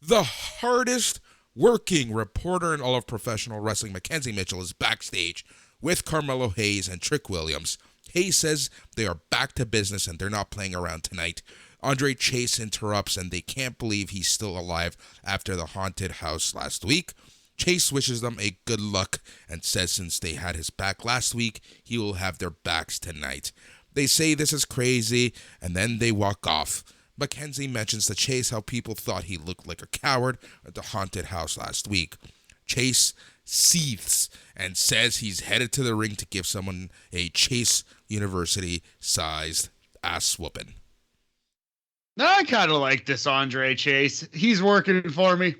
The hardest working reporter in all of professional wrestling, Mackenzie Mitchell, is backstage with Carmelo Hayes and Trick Williams. Hayes says they are back to business and they're not playing around tonight. Andre Chase interrupts, and they can't believe he's still alive after the haunted house last week. Chase wishes them a good luck and says since they had his back last week, he will have their backs tonight. They say this is crazy, and then they walk off. Mackenzie mentions to Chase how people thought he looked like a coward at the haunted house last week. Chase seethes and says he's headed to the ring to give someone a Chase University-sized ass whooping. I kind of like this Andre Chase. He's working for me.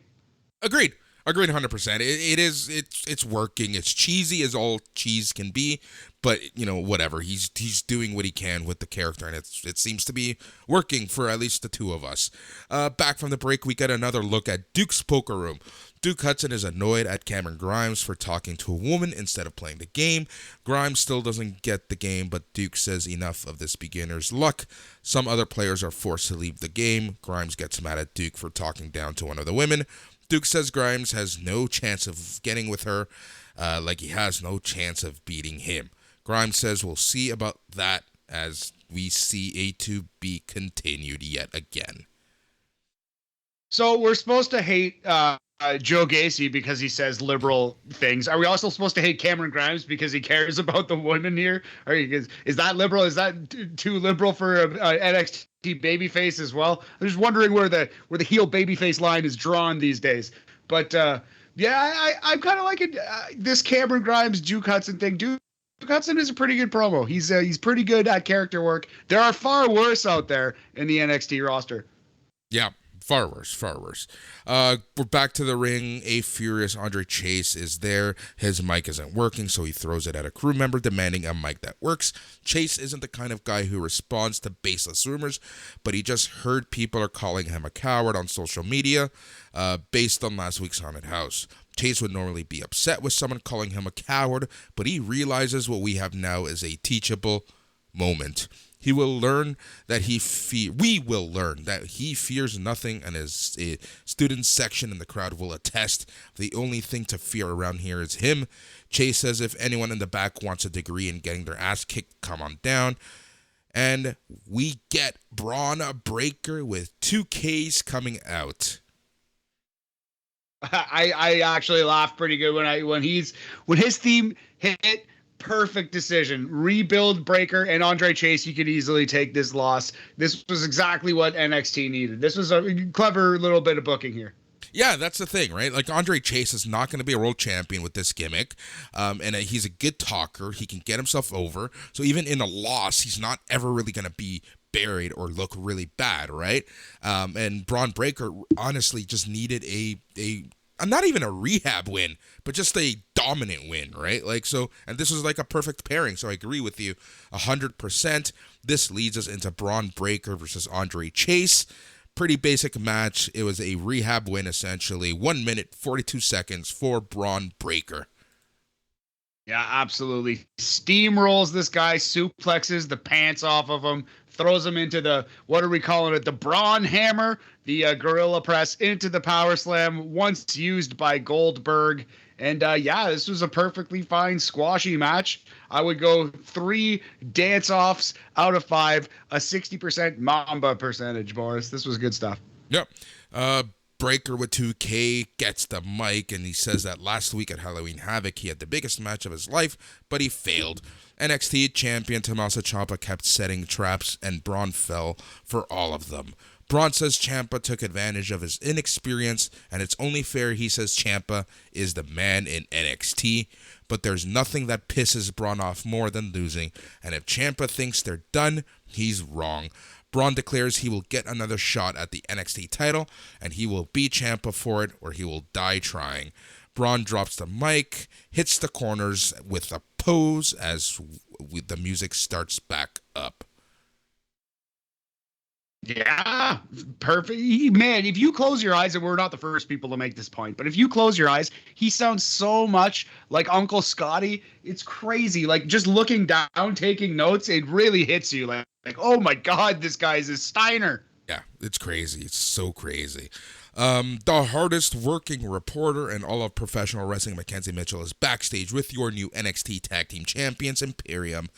Agreed. Agreed 100%. It's working. It's cheesy as all cheese can be, but whatever. He's doing what he can with the character, and it seems to be working for at least the two of us. Back from the break, we get another look at Duke's poker room. Duke Hudson is annoyed at Cameron Grimes for talking to a woman instead of playing the game. Grimes still doesn't get the game, but Duke says enough of this beginner's luck. Some other players are forced to leave the game. Grimes gets mad at Duke for talking down to one of the women. Duke says Grimes has no chance of getting with her, like he has no chance of beating him. Grimes says we'll see about that as we see A2 be continued yet again. So we're supposed to hate Joe Gacy because he says liberal things. Are we also supposed to hate Cameron Grimes because he cares about the women here? Is that liberal? Is that too liberal for NXT babyface as well? I'm just wondering where the heel babyface line is drawn these days. But I'm kind of liking this Cameron Grimes Duke Hudson thing. Duke Hudson is a pretty good promo. He's pretty good at character work. There are far worse out there in the NXT roster. Yeah. Far worse. We're back to the ring. A furious Andre Chase is there. His mic isn't working, so he throws it at a crew member, demanding a mic that works. Chase isn't the kind of guy who responds to baseless rumors, but he just heard people are calling him a coward on social media, based on last week's Haunted House. Chase would normally be upset with someone calling him a coward, but he realizes what we have now is a teachable moment. We will learn that he fears nothing, and his student section in the crowd will attest. The only thing to fear around here is him. Chase says if anyone in the back wants a degree in getting their ass kicked, come on down. And we get Braun Breaker with 2 Ks coming out. I actually laughed pretty good when his theme hit. Perfect decision. Rebuild Breaker and Andre Chase. You could easily take this loss. This was exactly what NXT needed. This was a clever little bit of booking here. Yeah, that's the thing, right? Like, Andre Chase is not going to be a world champion with this gimmick, and he's a good talker. He can get himself over. So even in a loss, he's not ever really going to be buried or look really bad, right? And Braun Breaker honestly just needed a not even a rehab win, but just a dominant win, right? Like, so, and this was like a perfect pairing, so I agree with you 100%. This leads us into Braun Breaker versus Andre Chase. Pretty basic match. It was a rehab win, essentially. 1 minute, 42 seconds for Braun Breaker. Yeah, absolutely. Steamrolls this guy, suplexes the pants off of him, throws him into the, what are we calling it, the Braun Hammer, the Gorilla Press, into the Power Slam, once used by Goldberg. And this was a perfectly fine squashy match. I would go 3 dance-offs out of 5, a 60% Mamba percentage, Boris. This was good stuff. Yep. Breaker with 2K gets the mic, and he says that last week at Halloween Havoc he had the biggest match of his life, but he failed. NXT champion Tommaso Ciampa kept setting traps, and Braun fell for all of them. Braun says Ciampa took advantage of his inexperience, and it's only fair he says Ciampa is the man in NXT, but there's nothing that pisses Braun off more than losing, and if Ciampa thinks they're done, he's wrong. Braun declares he will get another shot at the NXT title, and he will beat Ciampa for it, or he will die trying. Braun drops the mic, hits the corners with a pose as the music starts back up. Yeah, perfect. Man, if you close your eyes, and we're not the first people to make this point, but if you close your eyes, he sounds so much like Uncle Scotty. It's crazy. Like, just looking down, taking notes, it really hits you. Like, oh my God, this guy's a Steiner. Yeah, it's crazy. It's so crazy. The hardest working reporter in all of professional wrestling, Mackenzie Mitchell, is backstage with your new NXT Tag Team Champions, Imperium.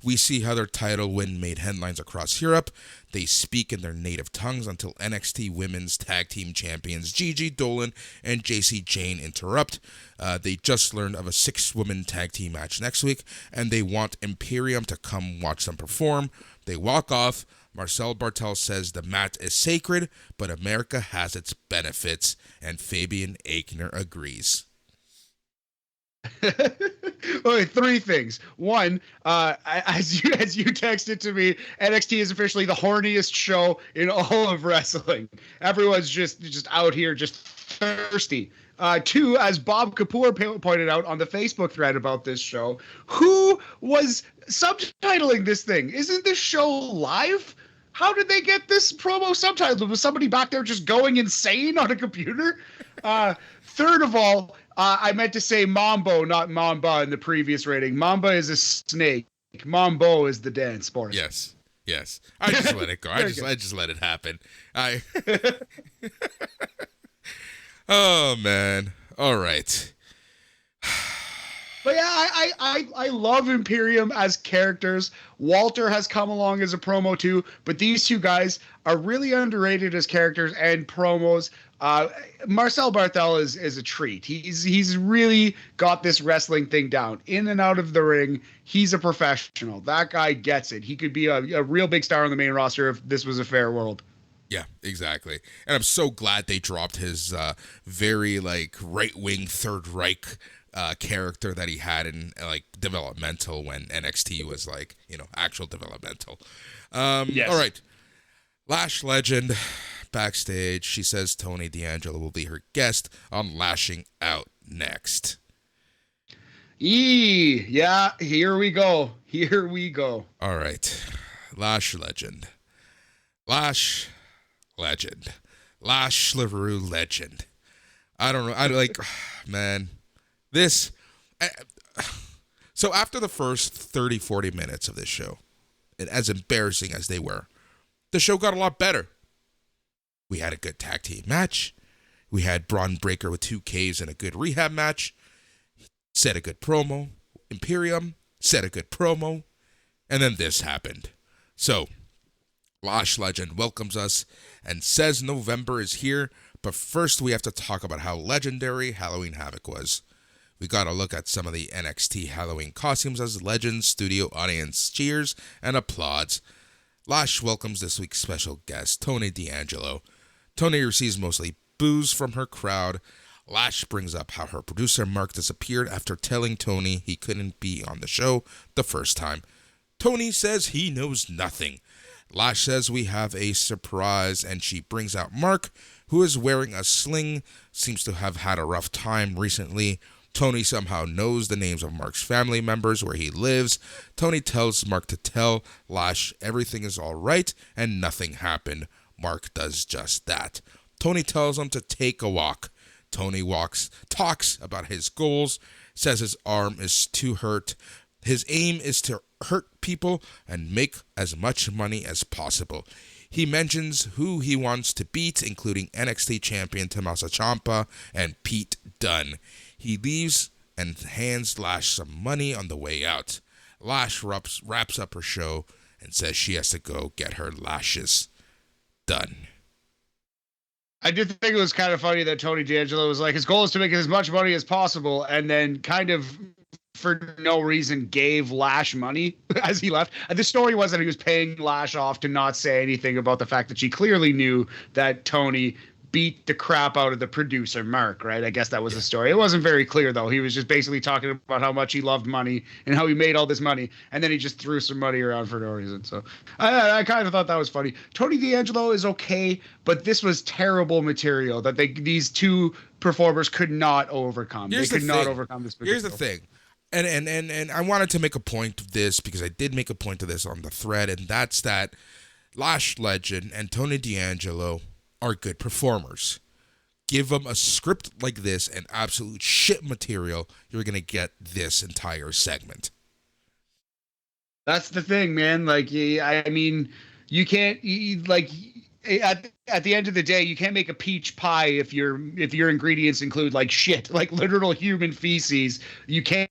We see how their title win made headlines across Europe. They speak in their native tongues until NXT Women's Tag Team Champions Gigi Dolan and JC Jane interrupt. They just learned of a 6-woman tag team match next week, and they want Imperium to come watch them perform. They walk off. Marcel Bartel says the mat is sacred, but America has its benefits, and Fabian Aichner agrees. Okay, 3 things. One, as you texted to me, NXT is officially the horniest show in all of wrestling. Everyone's just out here, just thirsty. Two, as Bob Kapoor pointed out on the Facebook thread about this show, who was subtitling this thing? Isn't this show live? How did they get this promo subtitled? Was somebody back there just going insane on a computer? Third of all, I meant to say Mambo, not Mamba in the previous rating. Mamba is a snake. Mambo is the dance sport. Yes. I just let it go. I just let it happen. Oh man. All right. But yeah, I love Imperium as characters. Walter has come along as a promo too, but these two guys are really underrated as characters and promos. Marcel Barthel is a treat. He's really got this wrestling thing down. In and out of the ring, he's a professional. That guy gets it. He could be a real big star on the main roster if this was a fair world. Yeah, exactly. And I'm so glad they dropped his very right-wing Third Reich character that he had in developmental when NXT was actual developmental. Yes. All right. Lash Legend backstage. She says Tony D'Angelo will be her guest on Lashing Out next. Yeah, here we go. All right. Lash Legend. Lash LaRue Legend. I don't know. Man. This, so after the first 30, 40 minutes of this show, and as embarrassing as they were, the show got a lot better. We had a good tag team match. We had Braun Breaker with 2 Ks and a good rehab match. Said a good promo. Imperium said a good promo. And then this happened. So, Lash Legend welcomes us and says November is here. But first we have to talk about how legendary Halloween Havoc was. We got to look at some of the NXT Halloween costumes as Legends studio audience cheers and applauds. Lash welcomes this week's special guest, Tony D'Angelo. Tony receives mostly boos from her crowd. Lash brings up how her producer Mark disappeared after telling Tony he couldn't be on the show the first time. Tony says he knows nothing. Lash says we have a surprise, and she brings out Mark, who is wearing a sling, seems to have had a rough time recently. Tony somehow knows the names of Mark's family members, where he lives. Tony tells Mark to tell Lash everything is all right and nothing happened. Mark does just that. Tony tells him to take a walk. Tony talks about his goals, says his arm is too hurt. His aim is to hurt people and make as much money as possible. He mentions who he wants to beat, including NXT champion Tommaso Ciampa and Pete Dunne. He leaves and hands Lash some money on the way out. Lash wraps up her show and says she has to go get her lashes done. I did think it was kind of funny that Tony D'Angelo was like, his goal is to make as much money as possible, and then kind of for no reason gave Lash money as he left. And the story was that he was paying Lash off to not say anything about the fact that she clearly knew that Tony beat the crap out of the producer, Mark, right? I guess that was the story. It wasn't very clear, though. He was just basically talking about how much he loved money and how he made all this money, and then he just threw some money around for no reason. So I kind of thought that was funny. Tony D'Angelo is okay, but this was terrible material that these two performers could not overcome. They could not overcome this material. Here's the thing. And I wanted to make a point of this because I did make a point of this on the thread, and that's that Lash Legend and Tony D'Angelo are good performers. Give them a script like this and absolute shit material, you're going to get this entire segment. That's the thing, man. Like, I mean, you can't, at the end of the day, you can't make a peach pie if your ingredients include like shit, like literal human feces. You can't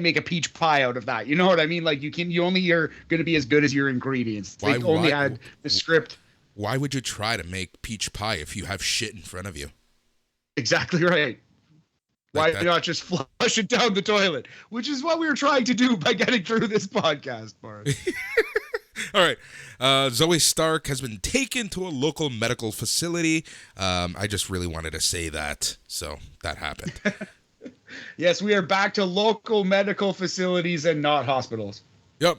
make a peach pie out of that. You know what I mean? Like you only are going to be as good as your ingredients. They only had the script. Why would you try to make peach pie if you have shit in front of you? Exactly right. Why not just flush it down the toilet? Which is what we were trying to do by getting through this podcast, Mark. All right. Zoe Stark has been taken to a local medical facility. I just really wanted to say that. So that happened. Yes, we are back to local medical facilities and not hospitals. Yep.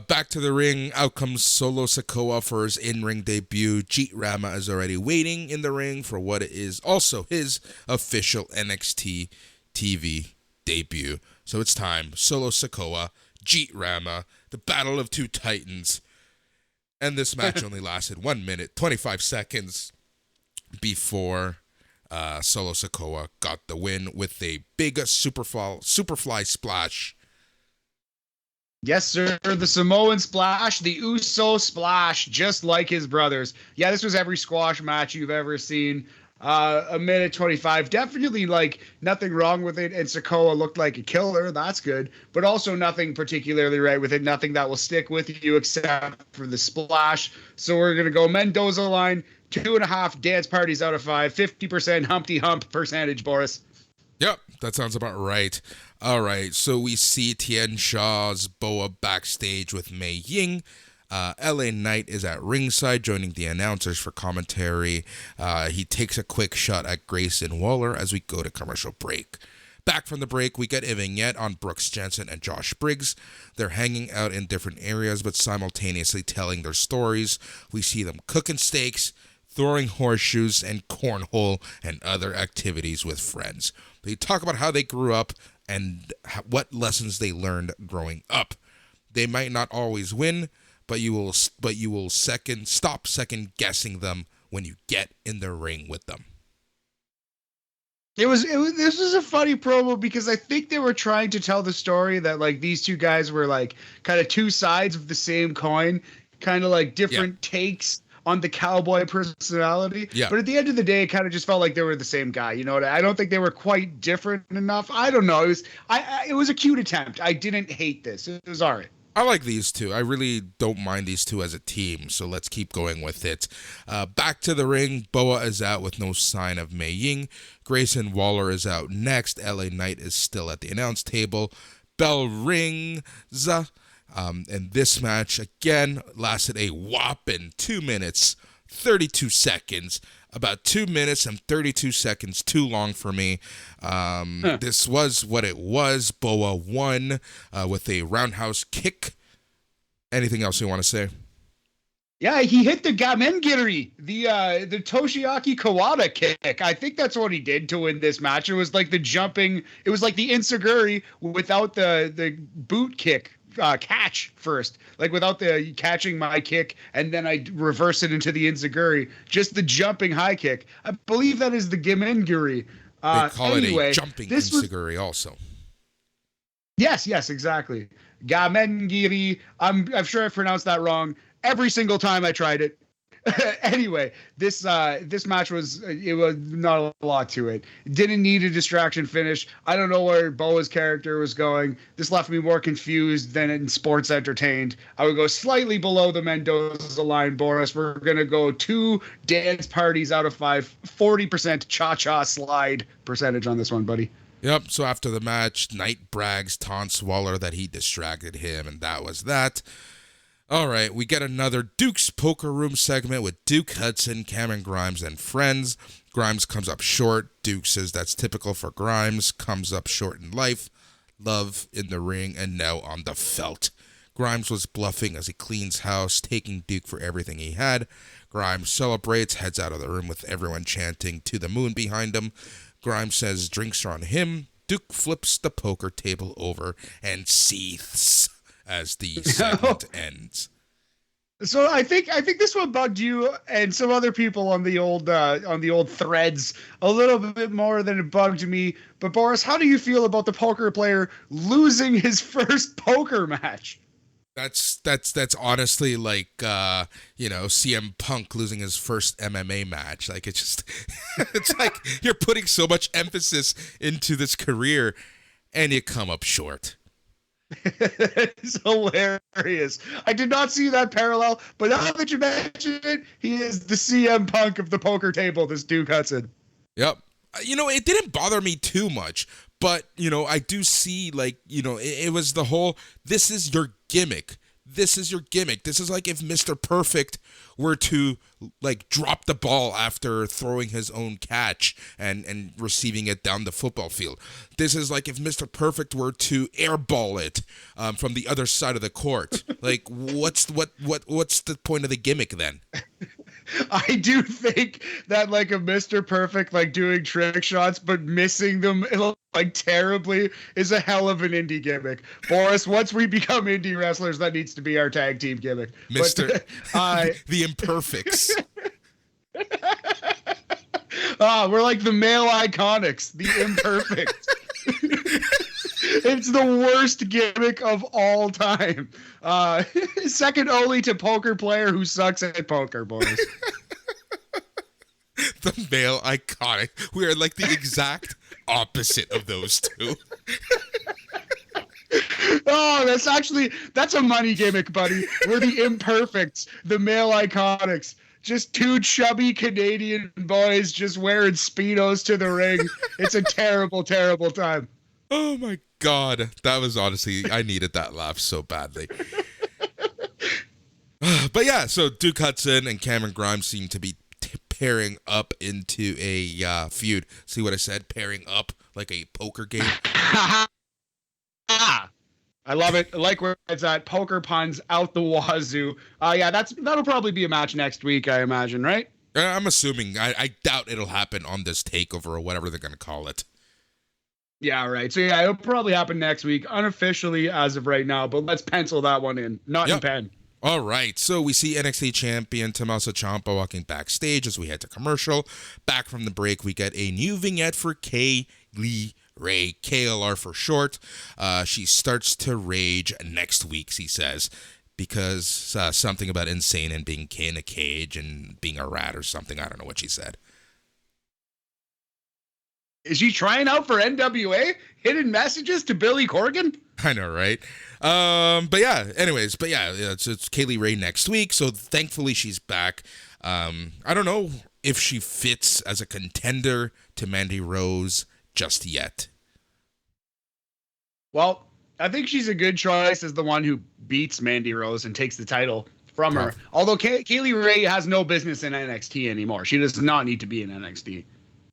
Back to the ring. Out comes Solo Sikoa for his in-ring debut. Jeet Rama is already waiting in the ring for what is also his official NXT TV debut. So it's time. Solo Sikoa, Jeet Rama, the battle of two titans. And this match only lasted 1 minute, 25 seconds before Solo Sikoa got the win with a big superfly splash. Yes, sir. The Samoan splash, the Uso splash, just like his brothers. Yeah, this was every squash match you've ever seen. A minute 25. Definitely, like, nothing wrong with it. And Sikoa looked like a killer. That's good. But also nothing particularly right with it. Nothing that will stick with you except for the splash. So we're going to go Mendoza line, 2.5 dance parties out of 5, 50% Humpty Hump percentage, Boris. Yep, that sounds about right. All right, so we see Tien Shaw's Boa backstage with Mei Ying. LA Knight is at ringside joining the announcers for commentary. He takes a quick shot at Grayson Waller as we go to commercial break. Back from the break, we get a vignette on Brooks Jensen and Josh Briggs. They're hanging out in different areas but simultaneously telling their stories. We see them cooking steaks, throwing horseshoes, and cornhole and other activities with friends. They talk about how they grew up and what lessons they learned growing up. They might not always win, but you will stop second guessing them when you get in the ring with them. This was a funny promo because I think they were trying to tell the story that, like, these two guys were like kind of two sides of the same coin, kind of like different takes on the cowboy personality. Yeah. But at the end of the day, it kind of just felt like they were the same guy. You know, I don't think they were quite different enough. I don't know. It was a cute attempt. I didn't hate this. It was all right. I like these two. I really don't mind these two as a team, so let's keep going with it. Back to the ring, Boa is out with no sign of Mei Ying. Grayson Waller is out next. LA Knight is still at the announce table. Bell rings. And this match, again, lasted a whopping 2 minutes, 32 seconds. About 2 minutes and 32 seconds too long for me. This was what it was. Boa won with a roundhouse kick. Anything else you want to say? Yeah, he hit the Gamengiri, the Toshiaki Kawada kick. I think that's what he did to win this match. It was like the jumping. It was like the Insaguri without the boot kick. Catch first, like without the catching my kick, and then I reverse it into the Enziguri. Just the jumping high kick. I believe that is the Gamengiri. They call it a jumping Enziguri also. Yes, exactly. Gamengiri. I'm sure I pronounced that wrong every single time I tried it. Anyway, this match was not a lot to it. Didn't need a distraction finish. I don't know where Boa's character was going. This left me more confused than in sports entertained. I would go slightly below the Mendoza line, Boris. We're gonna go 2 dance parties out of 5, 40% cha-cha slide percentage on this one, buddy. Yep, so after the match, Knight brags taunts Waller that he distracted him, and that was that. All right, we get another Duke's Poker Room segment with Duke Hudson, Cameron Grimes, and friends. Grimes comes up short. Duke says that's typical for Grimes. Comes up short in life, love in the ring, and now on the felt. Grimes was bluffing as he cleans house, taking Duke for everything he had. Grimes celebrates, heads out of the room with everyone chanting "To the Moon" behind him. Grimes says drinks are on him. Duke flips the poker table over and seethes as the segment ends. So I think this one bugged you and some other people on the old threads a little bit more than it bugged me. But Boris, how do you feel about the poker player losing his first poker match? That's honestly like CM Punk losing his first MMA match. Like it's just it's like you're putting so much emphasis into this career and you come up short. It's hilarious. I did not see that parallel, but now that you mentioned it, he is the CM Punk of the poker table, this Duke Hudson. Yep. It didn't bother me too much, but, I do see, it was the whole, this is your gimmick. this is your gimmick. This is like if Mr. Perfect were to like drop the ball after throwing his own catch and receiving it down the football field. This is like if Mr. Perfect were to airball it from the other side of the court. Like, what's the point of the gimmick then? I do think that like a Mr. Perfect like doing trick shots but missing them like terribly is a hell of an indie gimmick. Boris, once we become indie wrestlers, that needs to be our tag team gimmick. Mr. But, the Imperfects. We're like the male iconics, the Imperfects. It's the worst gimmick of all time. Second only to poker player who sucks at poker, boys. The male iconic. We are like the exact opposite of those two. Oh, that's a money gimmick, buddy. We're the Imperfects, the male iconics. Just two chubby Canadian boys just wearing Speedos to the ring. It's a terrible, terrible time. Oh my God. That was honestly, I needed that laugh so badly. But yeah, so Duke Hudson and Cameron Grimes seem to be pairing up into a feud. See what I said? Pairing up like a poker game. I love it. I like where it's at. Poker puns out the wazoo. Yeah, that'll probably be a match next week, I imagine, right? I'm assuming. I doubt it'll happen on this takeover or whatever they're going to call it. Yeah, right. So yeah, it'll probably happen next week, unofficially as of right now, but let's pencil that one in. Not in pen. All right, so we see NXT champion Tommaso Ciampa walking backstage as we head to commercial. Back from the break, we get a new vignette for Kaylee Ray, KLR for short. She starts to rage next week, he says, because something about insane and being in a cage and being a rat or something. I don't know what she said. Is she trying out for NWA? Hidden messages to Billy Corgan? I know, right? But yeah, it's Kaylee Ray next week, so thankfully she's back. I don't know if she fits as a contender to Mandy Rose just yet. Well, I think she's a good choice as the one who beats Mandy Rose and takes the title from her. Although Kaylee Ray has no business in NXT anymore. She does not need to be in NXT.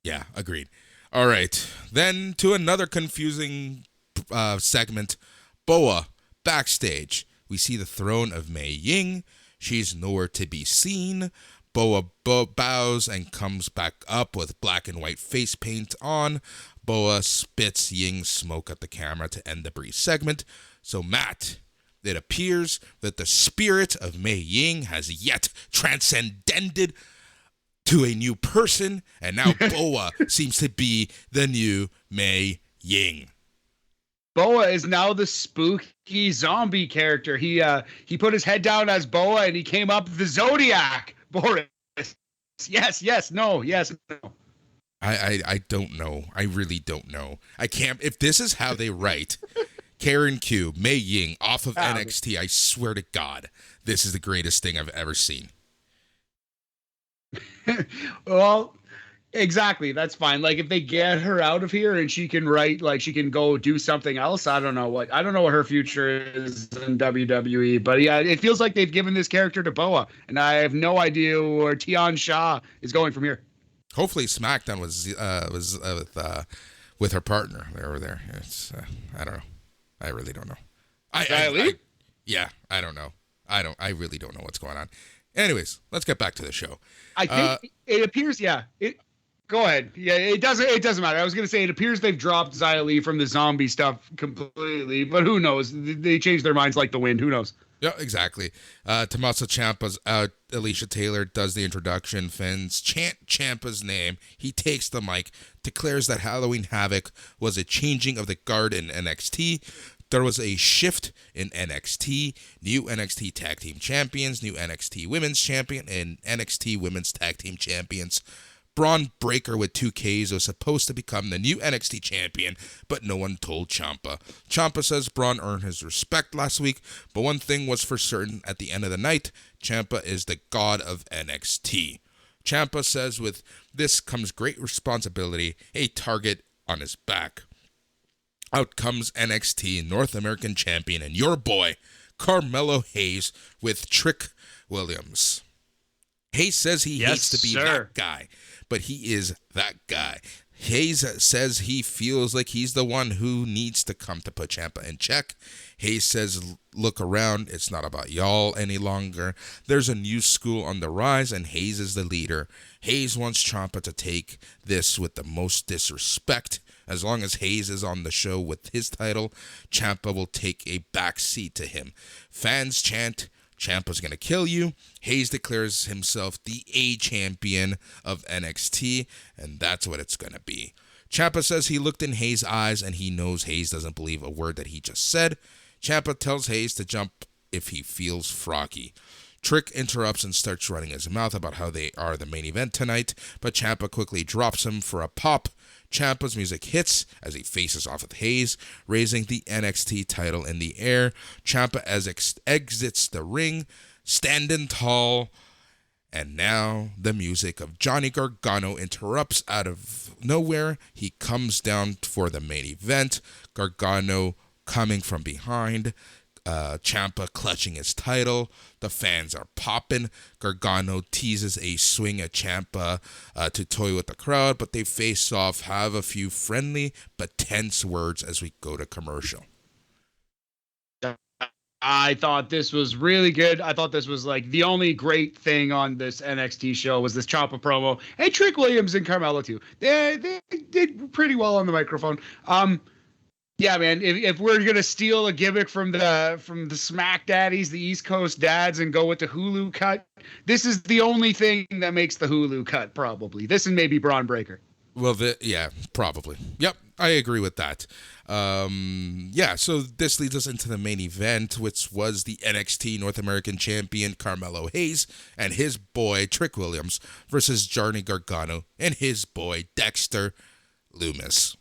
Yeah, agreed. All right, then to another confusing segment. Boa backstage. We see the throne of Mei Ying. She's nowhere to be seen. Boa bows and comes back up with black and white face paint on. Boa spits Ying's smoke at the camera to end the brief segment. So Matt, it appears that the spirit of Mei Ying has yet transcended to a new person, and now Boa seems to be the new Mei Ying. Boa is now the spooky zombie character. He put his head down as Boa and he came up the Zodiac. Boris. Yes, no. I don't know. I really don't know. I can't. If this is how they write Karen Q, Mei Ying off of NXT, I swear to God, this is the greatest thing I've ever seen. Well, exactly. That's fine. Like if they get her out of here and she can write, like she can go do something else. I don't know what her future is in WWE, but yeah, it feels like they've given this character to Boa, and I have no idea where Tian Sha is going from here. Hopefully, SmackDown was with her partner. They were there. It's I don't know. I really don't know. Yeah, I don't know. I really don't know what's going on. Anyways, let's get back to the show. I think it appears, go ahead. Yeah, it doesn't matter. I was going to say it appears they've dropped Xia Li from the zombie stuff completely, but who knows? They change their minds like the wind. Who knows? Yeah, exactly. Tommaso Ciampa's out. Alicia Taylor does the introduction. Fans chant Ciampa's name. He takes the mic, declares that Halloween Havoc was a changing of the guard in NXT. There was a shift in NXT, new NXT Tag Team Champions, new NXT Women's Champion, and NXT Women's Tag Team Champions. Braun Breaker with 2 Ks was supposed to become the new NXT Champion, but no one told Ciampa. Ciampa says Braun earned his respect last week, but one thing was for certain at the end of the night, Ciampa is the god of NXT. Ciampa says with this comes great responsibility, a target on his back. Out comes NXT North American Champion and your boy, Carmelo Hayes with Trick Williams. Hayes says he hates to be that guy, but he is that guy. Hayes says he feels like he's the one who needs to come to put Ciampa in check. Hayes says, look around, it's not about y'all any longer. There's a new school on the rise, and Hayes is the leader. Hayes wants Ciampa to take this with the most disrespect. As long as Hayes is on the show with his title, Ciampa will take a back seat to him. Fans chant, Ciampa's gonna kill you. Hayes declares himself the A champion of NXT, and that's what it's gonna be. Ciampa says he looked in Hayes' eyes, and he knows Hayes doesn't believe a word that he just said. Ciampa tells Hayes to jump if he feels froggy. Trick interrupts and starts running his mouth about how they are the main event tonight, but Ciampa quickly drops him for a pop. Ciampa's music hits as he faces off with Hayes, raising the NXT title in the air. Ciampa exits the ring, standing tall, and now the music of Johnny Gargano interrupts out of nowhere. He comes down for the main event. Gargano coming from behind. Ciampa clutching his title. The fans are popping. Gargano teases a swing at Ciampa to toy with the crowd, but they face off, have a few friendly but tense words as we go to commercial. I thought this was really good. I thought this was like the only great thing on this NXT show was this Ciampa promo. And Trick Williams and Carmelo too. They did pretty well on the microphone. Yeah, man. If we're gonna steal a gimmick from the Smack Daddies, the East Coast dads, and go with the Hulu cut, this is the only thing that makes the Hulu cut. Probably this and maybe Braun Breaker. Well, yeah, probably. Yep, I agree with that. Yeah, so this leads us into the main event, which was the NXT North American Champion Carmelo Hayes and his boy Trick Williams versus Johnny Gargano and his boy Dexter Lumis.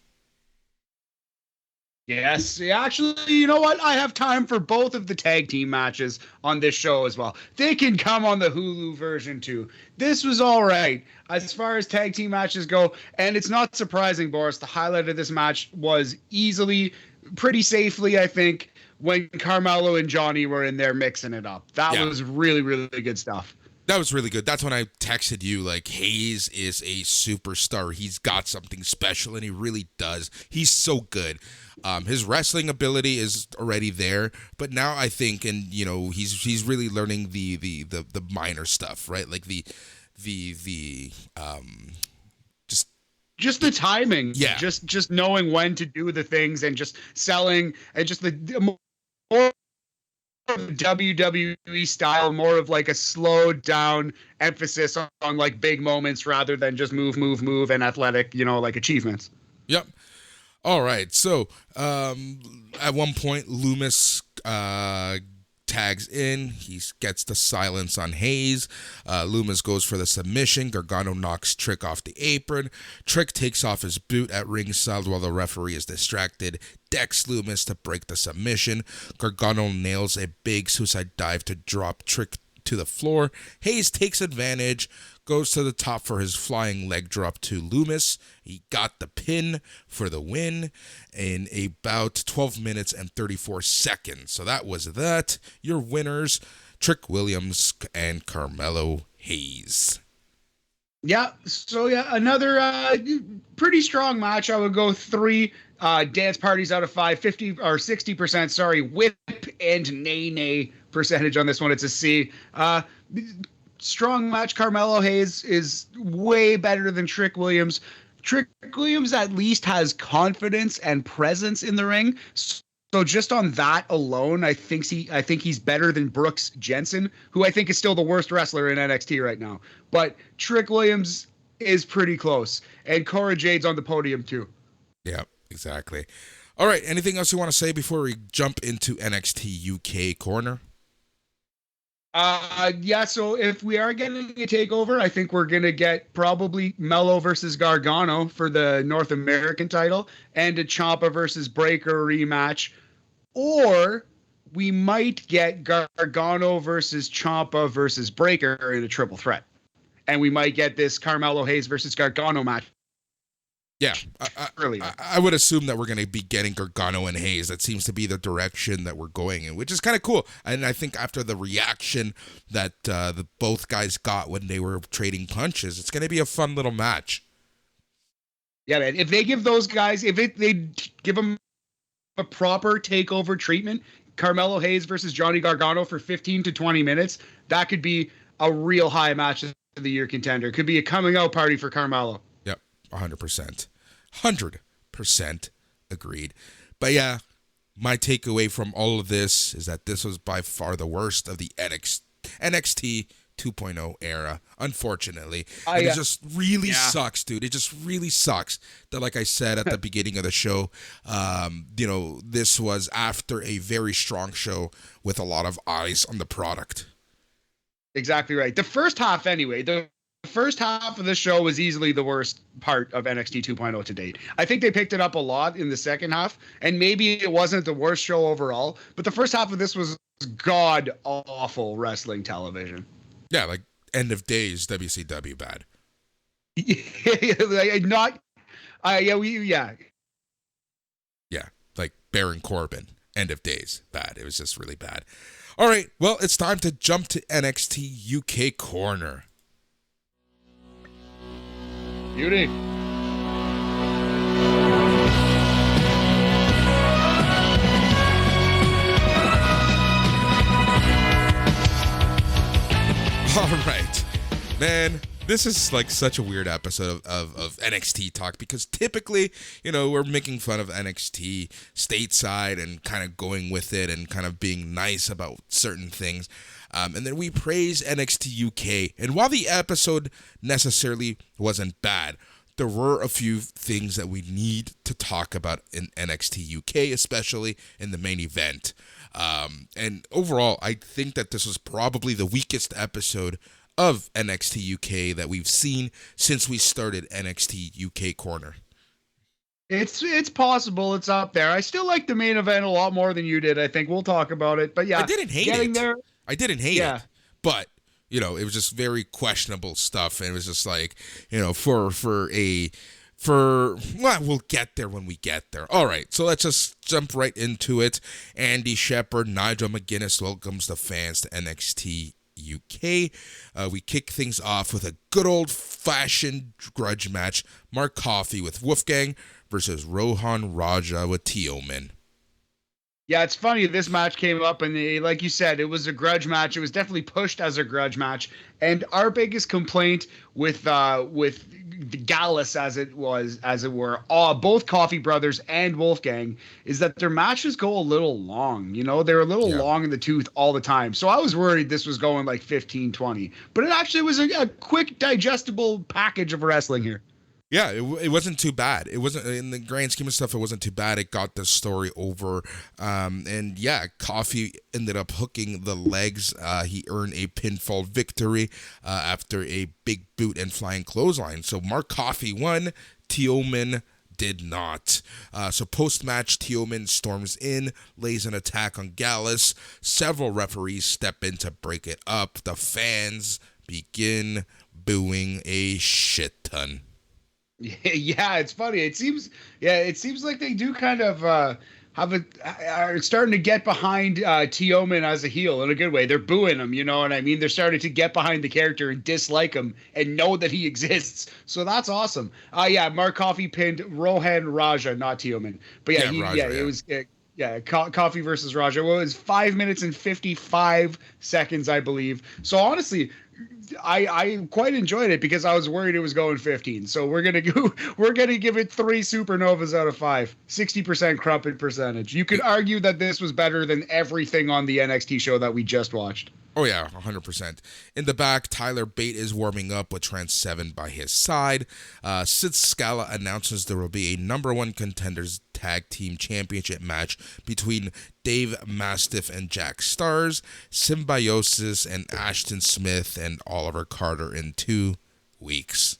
Yes, actually, you know what? I have time for both of the tag team matches on this show as well. They can come on the Hulu version too. This was all right as far as tag team matches go, and it's not surprising, Boris. The highlight of this match was easily, pretty safely, I think, when Carmelo and Johnny were in there mixing it up. That was really, really good stuff. That was really good. That's when I texted you, like, Hayes is a superstar. He's got something special, and he really does. He's so good. His wrestling ability is already there, but now I think, and you know, he's really learning the minor stuff, right? Like the just the timing, just knowing when to do the things and just selling and just the more WWE style, more of like a slowed down emphasis on like big moments rather than just move and athletic, you know, like achievements. Yep. All right. So at one point, Lumis tags in. He gets the silence on Hayes. Lumis goes for the submission. Gargano knocks Trick off the apron. Trick takes off his boot at ringside while the referee is distracted. Decks Lumis to break the submission. Gargano nails a big suicide dive to drop Trick to the floor. Hayes takes advantage, goes to the top for his flying leg drop to Lumis. He got the pin for the win in about 12 minutes and 34 seconds. So that was that. Your winners, Trick Williams and Carmelo Hayes. Yeah, so another pretty strong match. I would go 3 dance parties out of 5, 50 or 60%, sorry, whip and nay percentage on this one. It's a C. Strong match. Carmelo Hayes is way better than Trick Williams. Trick Williams at least has confidence and presence in the ring. So just on that alone, I think he's better than Brooks Jensen, who I think is still the worst wrestler in NXT right now. But Trick Williams is pretty close. And Cora Jade's on the podium too. Yeah, exactly. All right, anything else you want to say before we jump into NXT UK Corner? So if we are getting a takeover, I think we're going to get probably Mello versus Gargano for the North American title and a Ciampa versus Breaker rematch. Or we might get Gargano versus Ciampa versus Breaker in a triple threat. And we might get this Carmelo Hayes versus Gargano match Yeah, Brilliant. I would assume that we're going to be getting Gargano and Hayes. That seems to be the direction that we're going in, which is kind of cool. And I think after the reaction that the both guys got when they were trading punches, it's going to be a fun little match. Yeah, man. If they give those guys, they give them a proper takeover treatment, Carmelo Hayes versus Johnny Gargano for 15 to 20 minutes, that could be a real high match of the year contender. It could be a coming out party for Carmelo. Yep, 100%. 100% agreed. But yeah, my takeaway from all of this is that this was by far the worst of the NXT 2.0 era, unfortunately. And it just really sucks, dude. It just really sucks that, like I said at the beginning of the show, this was after a very strong show with a lot of eyes on the product. Exactly right. The first half, anyway, the first half of the show was easily the worst part of NXT 2.0 to date. I think they picked it up a lot in the second half, and maybe it wasn't the worst show overall, but the first half of this was god-awful wrestling television. Yeah, like end of days WCW bad. Yeah, like Baron Corbin, end of days bad. It was just really bad. All right, well, it's time to jump to NXT UK Corner. Beauty. All right, man, this is like such a weird episode of NXT talk because typically, we're making fun of NXT stateside and kind of going with it and kind of being nice about certain things. And then we praise NXT UK. And while the episode necessarily wasn't bad, there were a few things that we need to talk about in NXT UK, especially in the main event. And overall, I think that this was probably the weakest episode of NXT UK that we've seen since we started NXT UK Corner. It's possible it's up there. I still like the main event a lot more than you did. I think we'll talk about it. But yeah, I didn't hate it. I didn't hate it. But it was just very questionable stuff, and it was just like, we'll get there when we get there. All right, so let's just jump right into it. Andy Shepherd, Nigel McGuinness welcomes the fans to NXT UK. We kick things off with a good old-fashioned grudge match. Mark Coffey with Wolfgang versus Rohan Raja with Teoman. Yeah, it's funny. This match came up, and like you said, it was a grudge match. It was definitely pushed as a grudge match. And our biggest complaint with the Gallus, as it were, both Coffey brothers and Wolfgang, is that their matches go a little long. They're a little long in the tooth all the time. So I was worried this was going like 15, 20. But it actually was a quick, digestible package of wrestling here. Yeah, it wasn't too bad. It wasn't, in the grand scheme of stuff, it wasn't too bad. It got the story over. And yeah, Coffey ended up hooking the legs. He earned a pinfall victory after a big boot and flying clothesline. So Mark Coffey won. Teoman did not. So post-match, Teoman storms in, lays an attack on Gallus. Several referees step in to break it up. The fans begin booing a shit ton. Yeah, it's funny. It seems like they do kind of are starting to get behind Teoman as a heel in a good way. They're booing him, you know what I mean? They're starting to get behind the character and dislike him and know that he exists. So that's awesome. Mark Coffey pinned Rohan Raja, not Teoman. But it was Coffey versus Raja. Well, it was 5 minutes and 55 seconds, I believe. So honestly, I quite enjoyed it because I was worried it was going 15. So we're gonna give it 3 supernovas out of 5. 60% crumpet percentage. You could argue that this was better than everything on the NXT show that we just watched. Oh yeah, 100%. In the back, Tyler Bate is warming up with Trent Seven by his side. Sid Scala announces there will be a number 1 contenders tag team championship match between Dave Mastiff and Jack Stars, Symbiosis and Ashton Smith and Oliver Carter in 2 weeks.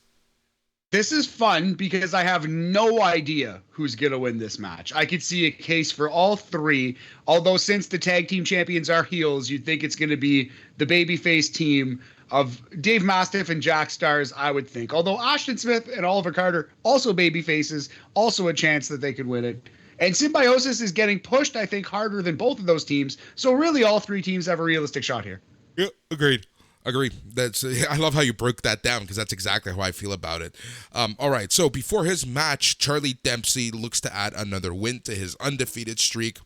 This is fun because I have no idea who's going to win this match. I could see a case for all three, although since the tag team champions are heels, you'd think it's going to be the babyface team of Dave Mastiff and Jack Stars, I would think. Although Ashton Smith and Oliver Carter, also babyfaces, also a chance that they could win it. And Symbiosis is getting pushed, I think, harder than both of those teams. So really all three teams have a realistic shot here. Yeah, agreed. That's I love how you broke that down because that's exactly how I feel about it. All right, so before his match, Charlie Dempsey looks to add another win to his undefeated streak.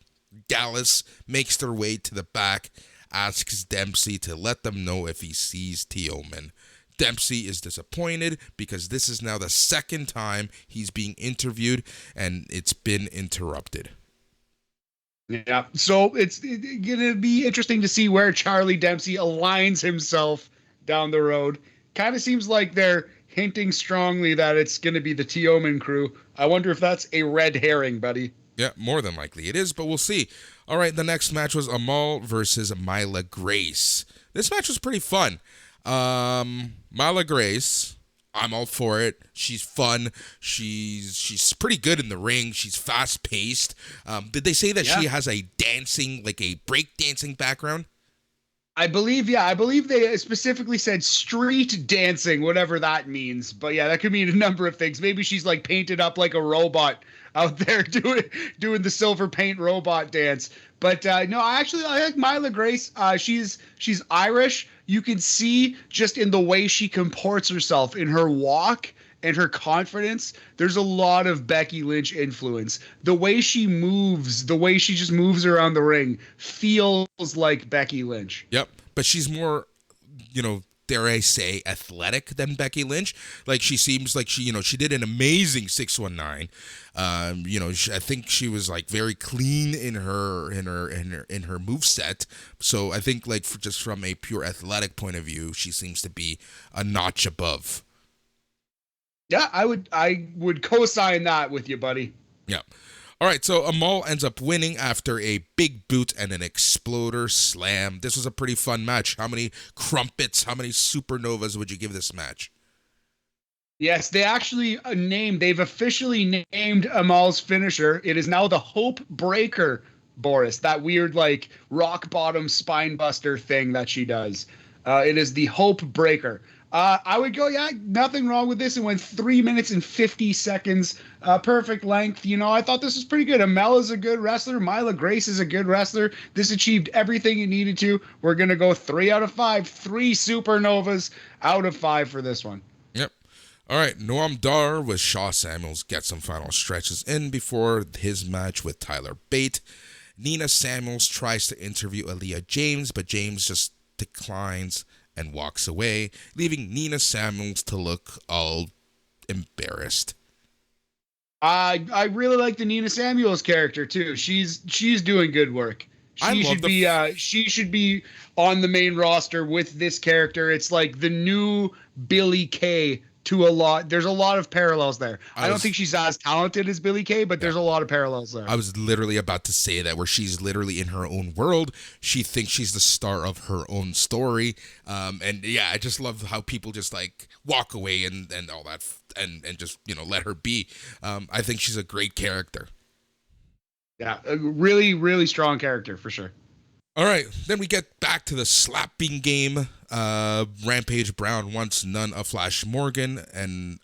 Gallus makes their way to the back, asks Dempsey to let them know if he sees Teoman. Dempsey is disappointed because this is now the second time he's being interviewed and it's been interrupted. Yeah, so it's going to be interesting to see where Charlie Dempsey aligns himself down the road. Kind of seems like they're hinting strongly that it's going to be the Teoman crew. I wonder if that's a red herring, buddy. Yeah, more than likely it is, but we'll see. All right, the next match was Amal versus Myla Grace. This match was pretty fun. Myla Grace, I'm all for it. She's fun. She's pretty good in the ring. She's fast paced. Did they say that she has a dancing, like a break dancing background? I believe they specifically said street dancing, whatever that means. But yeah, that could mean a number of things. Maybe she's like painted up like a robot out there doing the silver paint robot dance. But no, I like Myla Grace. She's Irish. You can see just in the way she comports herself, in her walk and her confidence, there's a lot of Becky Lynch influence. The way she moves, the way she just moves around the ring feels like Becky Lynch. Yep, but she's more, dare I say, athletic than Becky Lynch. Like she seems like she did an amazing 619. I think she was like very clean in her moveset. So I think like just from a pure athletic point of view, she seems to be a notch above. Yeah, I would co-sign that with you, buddy. Yeah. All right, so Amal ends up winning after a big boot and an exploder slam. This was a pretty fun match. How many crumpets, how many supernovas would you give this match? Yes, they've officially named Amal's finisher. It is now the Hope Breaker, Boris, that weird like rock bottom spine buster thing that she does. It is the Hope Breaker. I would go, nothing wrong with this. It went 3 minutes and 50 seconds, perfect length. I thought this was pretty good. Amel is a good wrestler. Myla Grace is a good wrestler. This achieved everything it needed to. We're going to go 3 out of 5, 3 supernovas out of 5 for this one. Yep. All right, Noam Dar with Shaw Samuels get some final stretches in before his match with Tyler Bate. Nina Samuels tries to interview Aaliyah James, but James just declines and walks away, leaving Nina Samuels to look all embarrassed. I really like the Nina Samuels character too. She's doing good work. She should be on the main roster with this character. It's like the new Billie Kay to a lot. There's a lot of parallels there. I don't think she's as talented as Billie Kay, but there's a lot of parallels there. I was literally about to say that, where she's literally in her own world. She thinks she's the star of her own story. And yeah, I just love how people just like walk away and all that and just, let her be. I think she's a great character. Yeah, a really, really strong character for sure. All right, then we get back to the slapping game. Rampage Brown wants none of Flash Morgan, and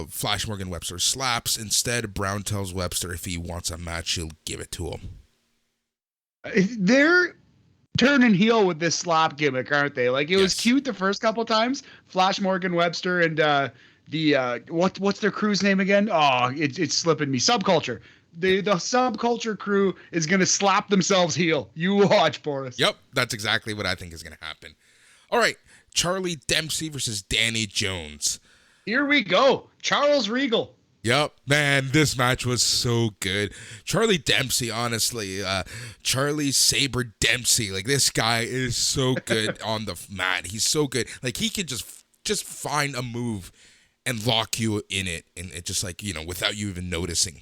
Flash Morgan Webster slaps. Instead, Brown tells Webster if he wants a match, he'll give it to him. They're turning heel with this slap gimmick, aren't they? Like, it was cute the first couple times. Flash Morgan Webster and what's their crew's name again? Oh, it's slipping me. Subculture. The Subculture crew is going to slap themselves heel. You watch, Boris. Yep, that's exactly what I think is going to happen. All right, Charlie Dempsey versus Danny Jones. Here we go. Charles Regal. Yep, man, this match was so good. Charlie Dempsey, honestly, Charlie Saber Dempsey, like this guy is so good on the mat. He's so good. Like he could just find a move and lock you in it, and it just like, without you even noticing.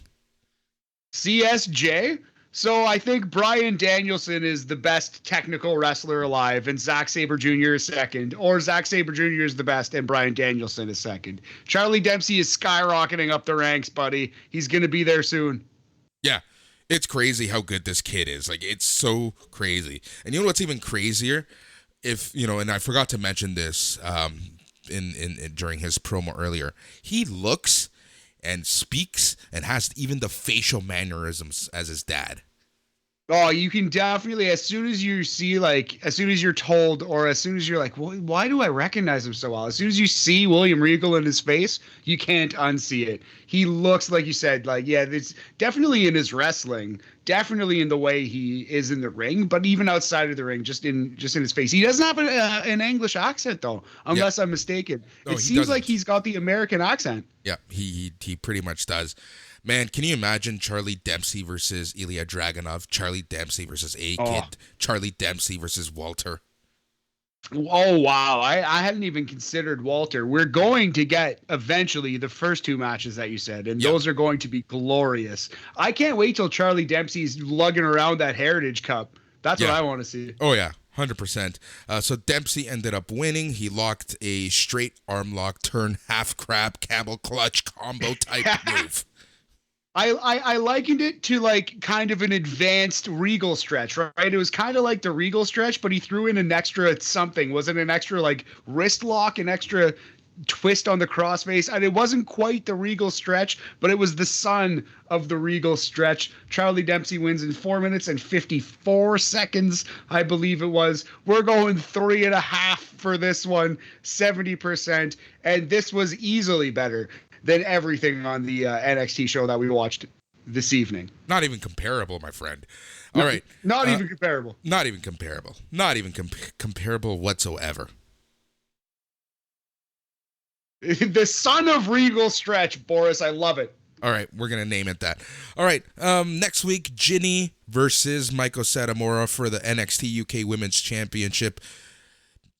CSJ, So I think Bryan Danielson is the best technical wrestler alive, and Zack Sabre Jr. is second, or Zack Sabre Jr. is the best, and Bryan Danielson is second. Charlie Dempsey is skyrocketing up the ranks, buddy. He's gonna be there soon. Yeah, it's crazy how good this kid is. Like, it's so crazy. And you know what's even crazier? If you know, and I forgot to mention this in during his promo earlier, he looks and speaks and has even the facial mannerisms as his dad. Oh, you can definitely, as soon as you see, like, as soon as you're told, or as soon as you're like, well, why do I recognize him so well? As soon as you see William Regal in his face, you can't unsee it. He looks, like you said, like, yeah, it's definitely in his wrestling, definitely in the way he is in the ring, but even outside of the ring, just in his face. He doesn't have an English accent, though, unless I'm mistaken. No, it seems like he's got the American accent. Yeah, he pretty much does. Man, can you imagine Charlie Dempsey versus Ilya Dragunov? Charlie Dempsey versus A-Kid? Charlie Dempsey versus Walter? Oh, wow. I hadn't even considered Walter. We're going to get eventually the first two matches that you said, and those are going to be glorious. I can't wait till Charlie Dempsey's lugging around that Heritage Cup. That's what I want to see. Oh, yeah. 100%. So Dempsey ended up winning. He locked a straight arm lock, turn half crab, camel clutch combo type move. I likened it to like kind of an advanced Regal stretch, right? It was kind of like the Regal stretch, but he threw in an extra something. Was it an extra like wrist lock, an extra twist on the crossface? And it wasn't quite the Regal stretch, but it was the son of the Regal stretch. Charlie Dempsey wins in 4 minutes and 54 seconds, I believe it was. We're going 3.5 for this one, 70%. And this was easily better than everything on the NXT show that we watched this evening. Not even comparable, my friend. All right. Not even comparable. Not even comparable. Not even comparable whatsoever. The son of Regal stretch, Boris. I love it. All right. We're going to name it that. All right. Next week, Ginny versus Meiko Satomura for the NXT UK Women's Championship.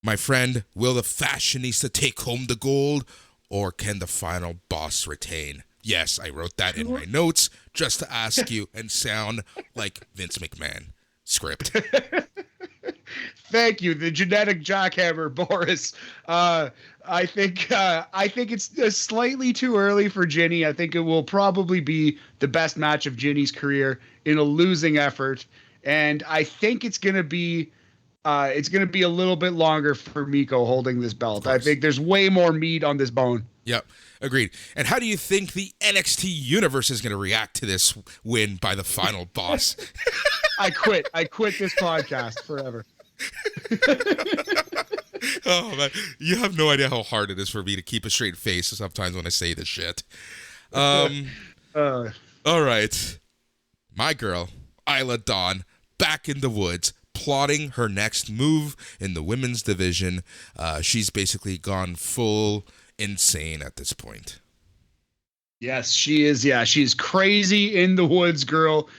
My friend, will the fashionista take home the gold? Or can the final boss retain? Yes, I wrote that in my notes just to ask you and sound like Vince McMahon script. Thank you, the genetic jackhammer, Boris. I think it's slightly too early for Ginny. I think it will probably be the best match of Ginny's career in a losing effort, and I think it's gonna be a little bit longer for Meiko holding this belt. I think there's way more meat on this bone. Yep, agreed. And how do you think the NXT universe is going to react to this win by the final boss? I quit this podcast forever. Oh, man. You have no idea how hard it is for me to keep a straight face sometimes when I say this shit. All right. My girl, Isla Dawn, back in the woods, plotting her next move in the women's division. She's basically gone full insane at this point. Yes, she is. Yeah, she's crazy in the woods, girl.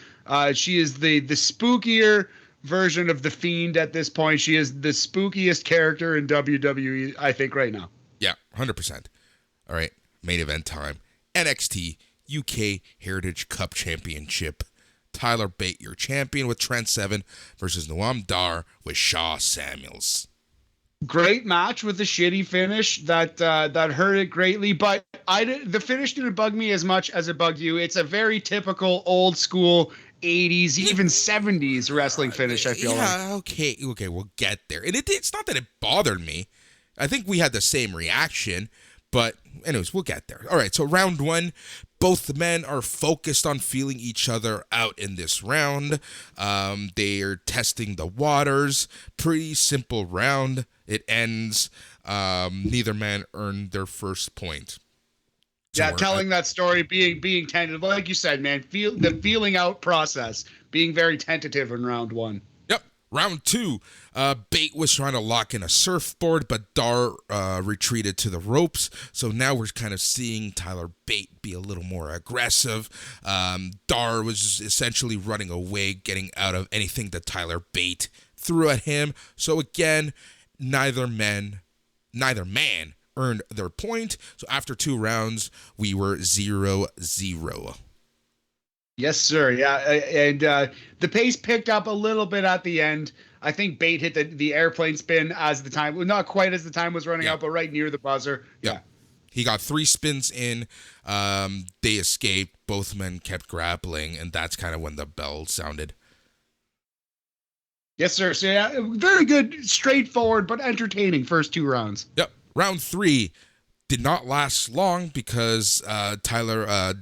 She is the spookier version of the Fiend at this point. She is the spookiest character in WWE, I think, right now. Yeah, 100%. All right, main event time. NXT UK Heritage Cup Championship. Tyler Bate, your champion with Trent Seven versus Noam Dar with Shaw Samuels. Great match with a shitty finish that hurt it greatly, but the finish didn't bug me as much as it bugged you. It's a very typical old school 80s, even 70s wrestling finish, I feel like. Okay, we'll get there. And it's not that it bothered me. I think we had the same reaction, but anyways, we'll get there. All right, so round one. Both men are focused on feeling each other out in this round. They are testing the waters. Pretty simple round. It ends. Neither man earned their first point. Yeah, telling that story, being tentative, like you said, man. Feeling out process, being very tentative in round one. Yep. Round two. Bate was trying to lock in a surfboard, but Dar retreated to the ropes. So now we're kind of seeing Tyler Bate be a little more aggressive. Dar was essentially running away, getting out of anything that Tyler Bate threw at him. So again, neither man earned their point. So after 2 rounds, we were 0-0. Yes, sir. Yeah, and the pace picked up a little bit at the end. I think Bate hit the airplane spin as the time, well, not quite as the time was running Yep. out, but right near the buzzer. Yep. Yeah. He got 3 spins in. They escaped. Both men kept grappling, and that's kind of when the bell sounded. Yes, sir. So yeah, very good, straightforward, but entertaining first 2 rounds. Yep. Round 3 did not last long because Tyler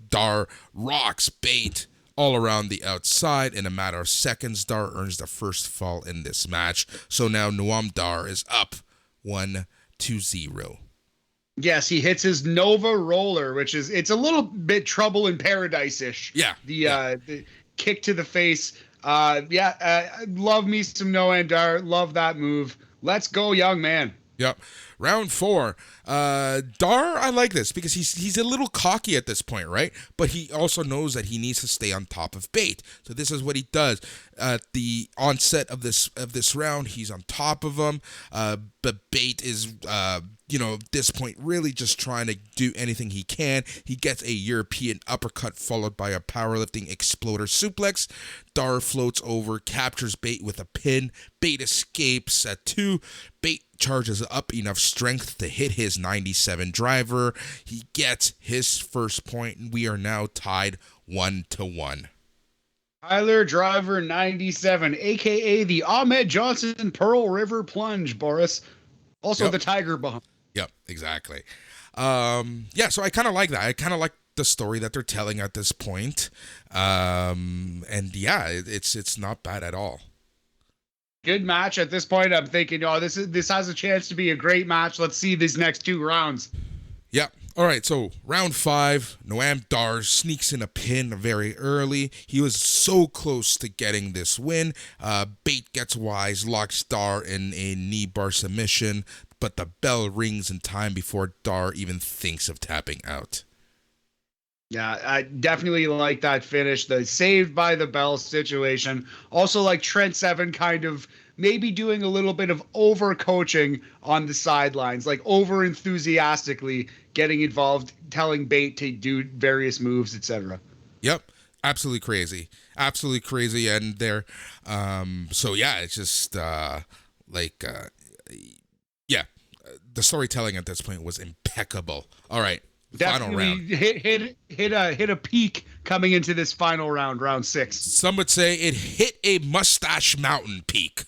Dar rocks Bate all around the outside. In a matter of seconds, Dar earns the first fall in this match. So now Noam Dar is up 1-0. Yes, he hits his Nova roller, which is, it's a little bit Trouble in Paradise-ish. Yeah. The kick to the face. Love me some Noam Dar. Love that move. Let's go, young man. Yep. Round 4. Dar, I like this because he's a little cocky at this point, right? But he also knows that he needs to stay on top of Bate. So this is what he does. At the onset of this round, he's on top of him. But Bate is at this point really just trying to do anything he can. He gets a European uppercut followed by a powerlifting exploder suplex. Dar floats over, captures Bate with a pin. Bate escapes at 2. Bate charges up enough strength to hit his 97 driver. He gets his first point, and we are now tied 1-1. Tyler Driver 97, aka the Ahmed Johnson Pearl River Plunge, Boris. Also the Tiger Bomb. Yep, exactly. So I kind of like that. I kind of like the story that they're telling at this point. It's not bad at all. Good match. At this point, I'm thinking, this has a chance to be a great match. Let's see these next 2 rounds. Yep. All right, so round 5, Noam Dar sneaks in a pin very early. He was so close to getting this win. Bate gets wise, locks Dar in a knee bar submission, but the bell rings in time before Dar even thinks of tapping out. Yeah, I definitely like that finish, the saved by the bell situation. Also like Trent Seven kind of maybe doing a little bit of over coaching on the sidelines, like over enthusiastically getting involved, telling Bate to do various moves, etc. Yep, absolutely crazy. And they're it's just the storytelling at this point was impeccable. All right. Definitely hit a peak coming into this final round, round 6. Some would say it hit a mustache mountain peak.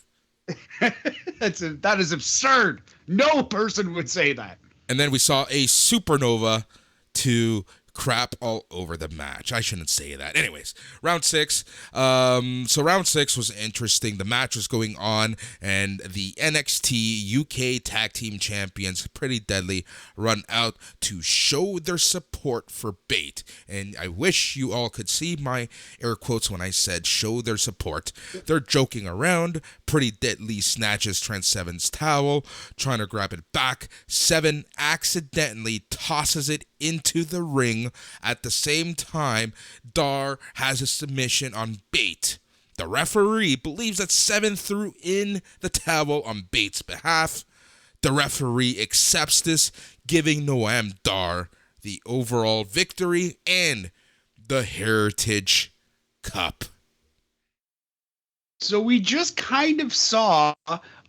That is absurd. No person would say that. And then we saw a supernova to crap all over the match. I shouldn't say that. Anyways, round 6. So round 6 was interesting. The match was going on, and the NXT UK Tag Team Champions, Pretty Deadly, run out to show their support for Bate. And I wish you all could see my air quotes when I said show their support. They're joking around. Pretty Deadly snatches Trent Seven's towel, trying to grab it back. Seven accidentally tosses it into the ring. At the same time, Dar has a submission on Bate. The referee believes that Seven threw in the towel on Bate's behalf. The referee accepts this, giving Noam Dar the overall victory and the Heritage Cup. So we just kind of saw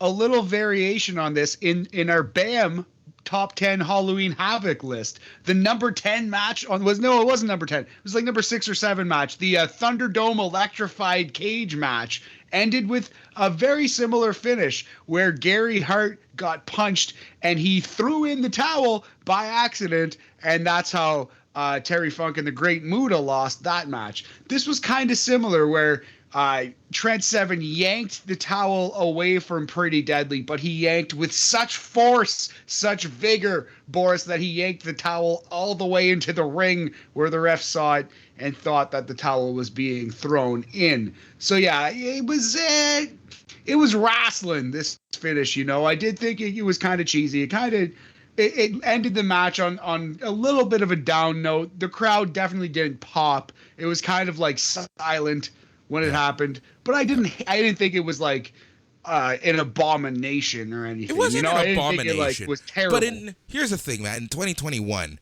a little variation on this in our BAM top 10 Halloween Havoc list. The number 10 match it wasn't number 10. It was like number 6 or 7 match. The Thunderdome electrified cage match ended with a very similar finish where Gary Hart got punched and he threw in the towel by accident, and that's how Terry Funk and the Great Muta lost that match. This was kind of similar where Trent Seven yanked the towel away from Pretty Deadly, but he yanked with such force, such vigor, Boris, that he yanked the towel all the way into the ring where the ref saw it and thought that the towel was being thrown in. So yeah, it was wrestling, this finish, I did think it was kind of cheesy. It ended the match on a little bit of a down note. The crowd definitely didn't pop. It was kind of like silent when it happened, but I didn't think it was like an abomination or anything. It wasn't an abomination. I didn't think it was terrible. But here's the thing, Matt. In 2021,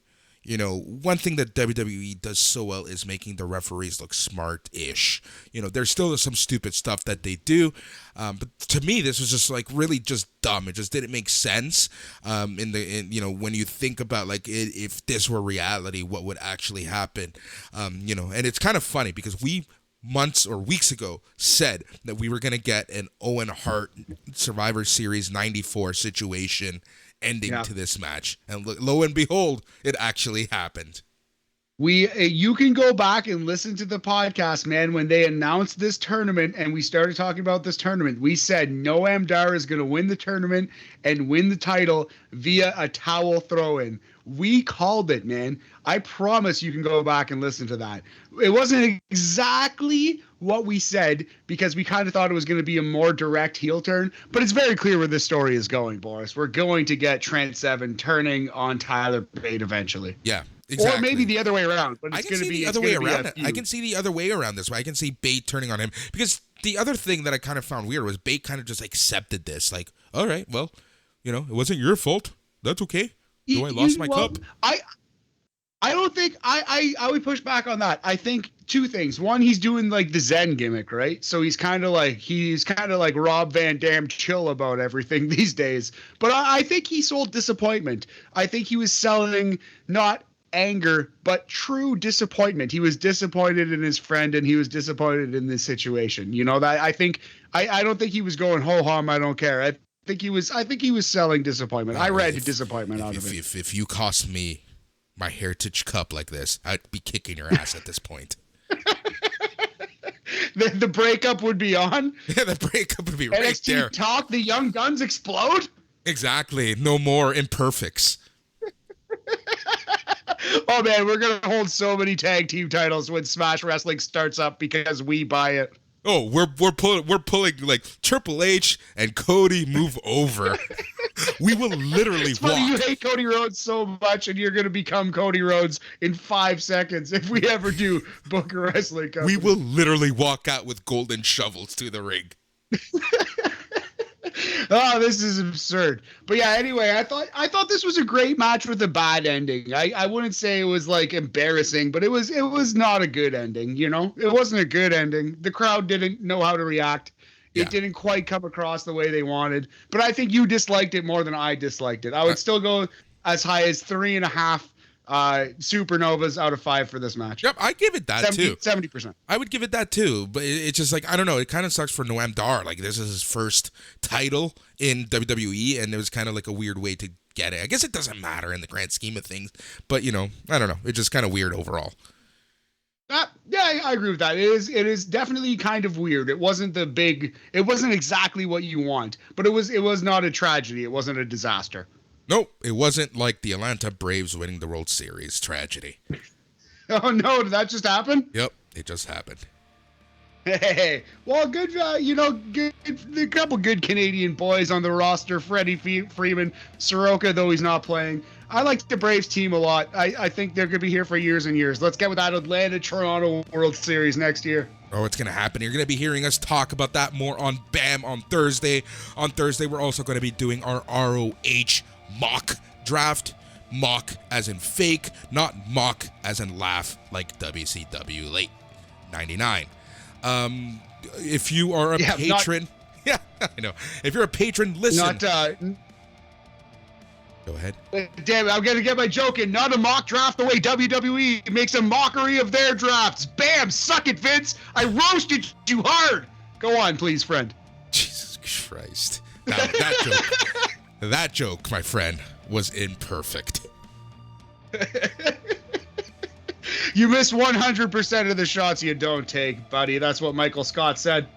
one thing that WWE does so well is making the referees look smart-ish. There's still some stupid stuff that they do, but to me, this was just like really just dumb. It just didn't make sense. When you think about like if this were reality, what would actually happen? And it's kind of funny because we months or weeks ago said that we were going to get an Owen Hart Survivor Series 94 situation ending to this match, and lo and behold, it actually happened. You can go back and listen to the podcast, man. When they announced this tournament and we started talking about this tournament, we said Noam Dar is going to win the tournament and win the title via a towel throw-in. We called it, man. I promise you can go back and listen to that. It wasn't exactly what we said because we kind of thought it was going to be a more direct heel turn, but it's very clear where this story is going, Boris. We're going to get Trent Seven turning on Tyler Bate eventually. Yeah. Exactly. Or maybe the other way around. But it's going to be the other way around. I can see the other way around this. I can see Bate turning on him because the other thing that I kind of found weird was Bate kind of just accepted this. Like, all right, well, it wasn't your fault. That's okay. I lost my cup. I don't think I would push back on that. I think two things. One, he's doing like the Zen gimmick, right? So he's kind of like Rob Van Dam chill about everything these days. But I think he sold disappointment. I think he was selling not anger, but true disappointment. He was disappointed in his friend and he was disappointed in this situation. I don't think he was going ho hum, I don't care. I think he was selling disappointment. I read disappointment out of it. If you cost me my Heritage Cup like this, I'd be kicking your ass at this point. The breakup would be on. Yeah, the breakup would be right NXT there. Talk, the Young Guns explode. Exactly. No more imperfects. Oh man, we're gonna hold so many tag team titles when Smash Wrestling starts up because we buy it. Oh, we're pulling like Triple H and Cody move over. We will literally it's funny you hate Cody Rhodes so much, and you're gonna become Cody Rhodes in 5 seconds if we ever do book a wrestling company. We will literally walk out with golden shovels to the ring. Oh, this is absurd. But yeah, anyway, I thought this was a great match with a bad ending. I wouldn't say it was like embarrassing, but it was not a good ending, It wasn't a good ending. The crowd didn't know how to react. It didn't quite come across the way they wanted. But I think you disliked it more than I disliked it. I would still go as high as 3.5 supernovas out of 5 for this match. Yep, I give it that too. 70%. I would give it that too, but it's just like, I don't know, it kind of sucks for Noam Dar. Like, this is his first title in WWE, and it was kind of like a weird way to get it. I guess it doesn't matter in the grand scheme of things, but I don't know. It's just kind of weird overall. Yeah, I agree with that. It is definitely kind of weird. It wasn't exactly what you want, but it was not a tragedy. It wasn't a disaster. Nope, it wasn't like the Atlanta Braves winning the World Series tragedy. Oh no, did that just happen? Yep, it just happened. Hey, well, good, a couple good Canadian boys on the roster. Freddie Freeman, Soroka, though he's not playing. I like the Braves team a lot. I think they're going to be here for years and years. Let's get with that Atlanta-Toronto World Series next year. Oh, it's going to happen. You're going to be hearing us talk about that more on BAM on Thursday. On Thursday, we're also going to be doing our ROH mock draft. Mock as in fake, not mock as in laugh like WCW late 99. If you are a patron, yeah, I know. If you're a patron, listen. Go ahead. Damn it, I'm going to get my joke in. Not a mock draft the way WWE makes a mockery of their drafts. Bam! Suck it, Vince! I roasted you hard! Go on, please, friend. Jesus Christ. That joke, my friend, was imperfect. You miss 100% of the shots you don't take, buddy. That's what Michael Scott said.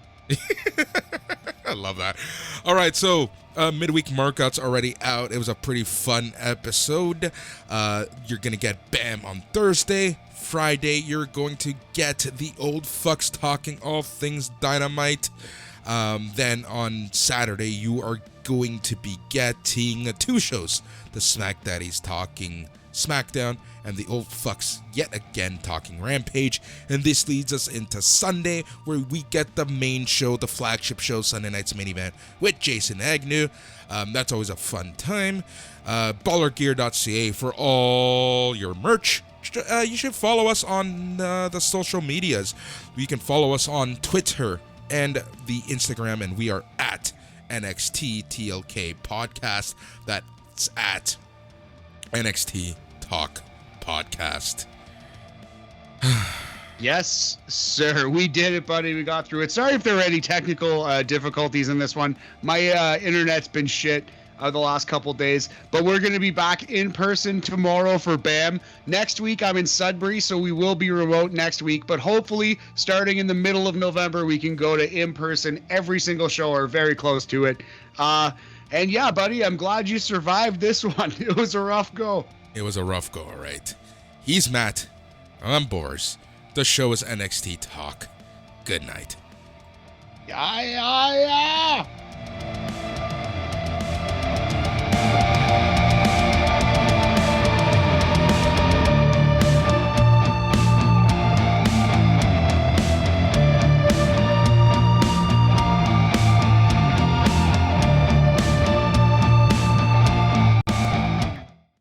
I love that. All right, so midweek markouts already out. It was a pretty fun episode. You're going to get BAM on Thursday. Friday, you're going to get the old fucks talking all things Dynamite. Then on Saturday, you are going to be getting 2 shows. The Smack Daddies talking SmackDown, and the old fucks yet again talking Rampage. And this leads us into Sunday, where we get the main show, the flagship show, Sunday Night's Main Event with Jason Agnew. That's always a fun time. Ballergear.ca for all your merch. You should follow us on the social medias. You can follow us on Twitter and the Instagram, and we are at NXT TLK Podcast. That's at NXT Talk Podcast. Yes, sir. We did it, buddy. We got through it. Sorry if there were any technical difficulties in this one. My internet's been shit the last couple days, but we're going to be back in person tomorrow for BAM. Next week, I'm in Sudbury, so we will be remote next week, but hopefully, starting in the middle of November, we can go to in-person every single show or very close to it. And yeah, buddy, I'm glad you survived this one. It was a rough go. It was a rough go, all right. He's Matt. I'm Boris. The show is NXT Talk. Good night. Yeah.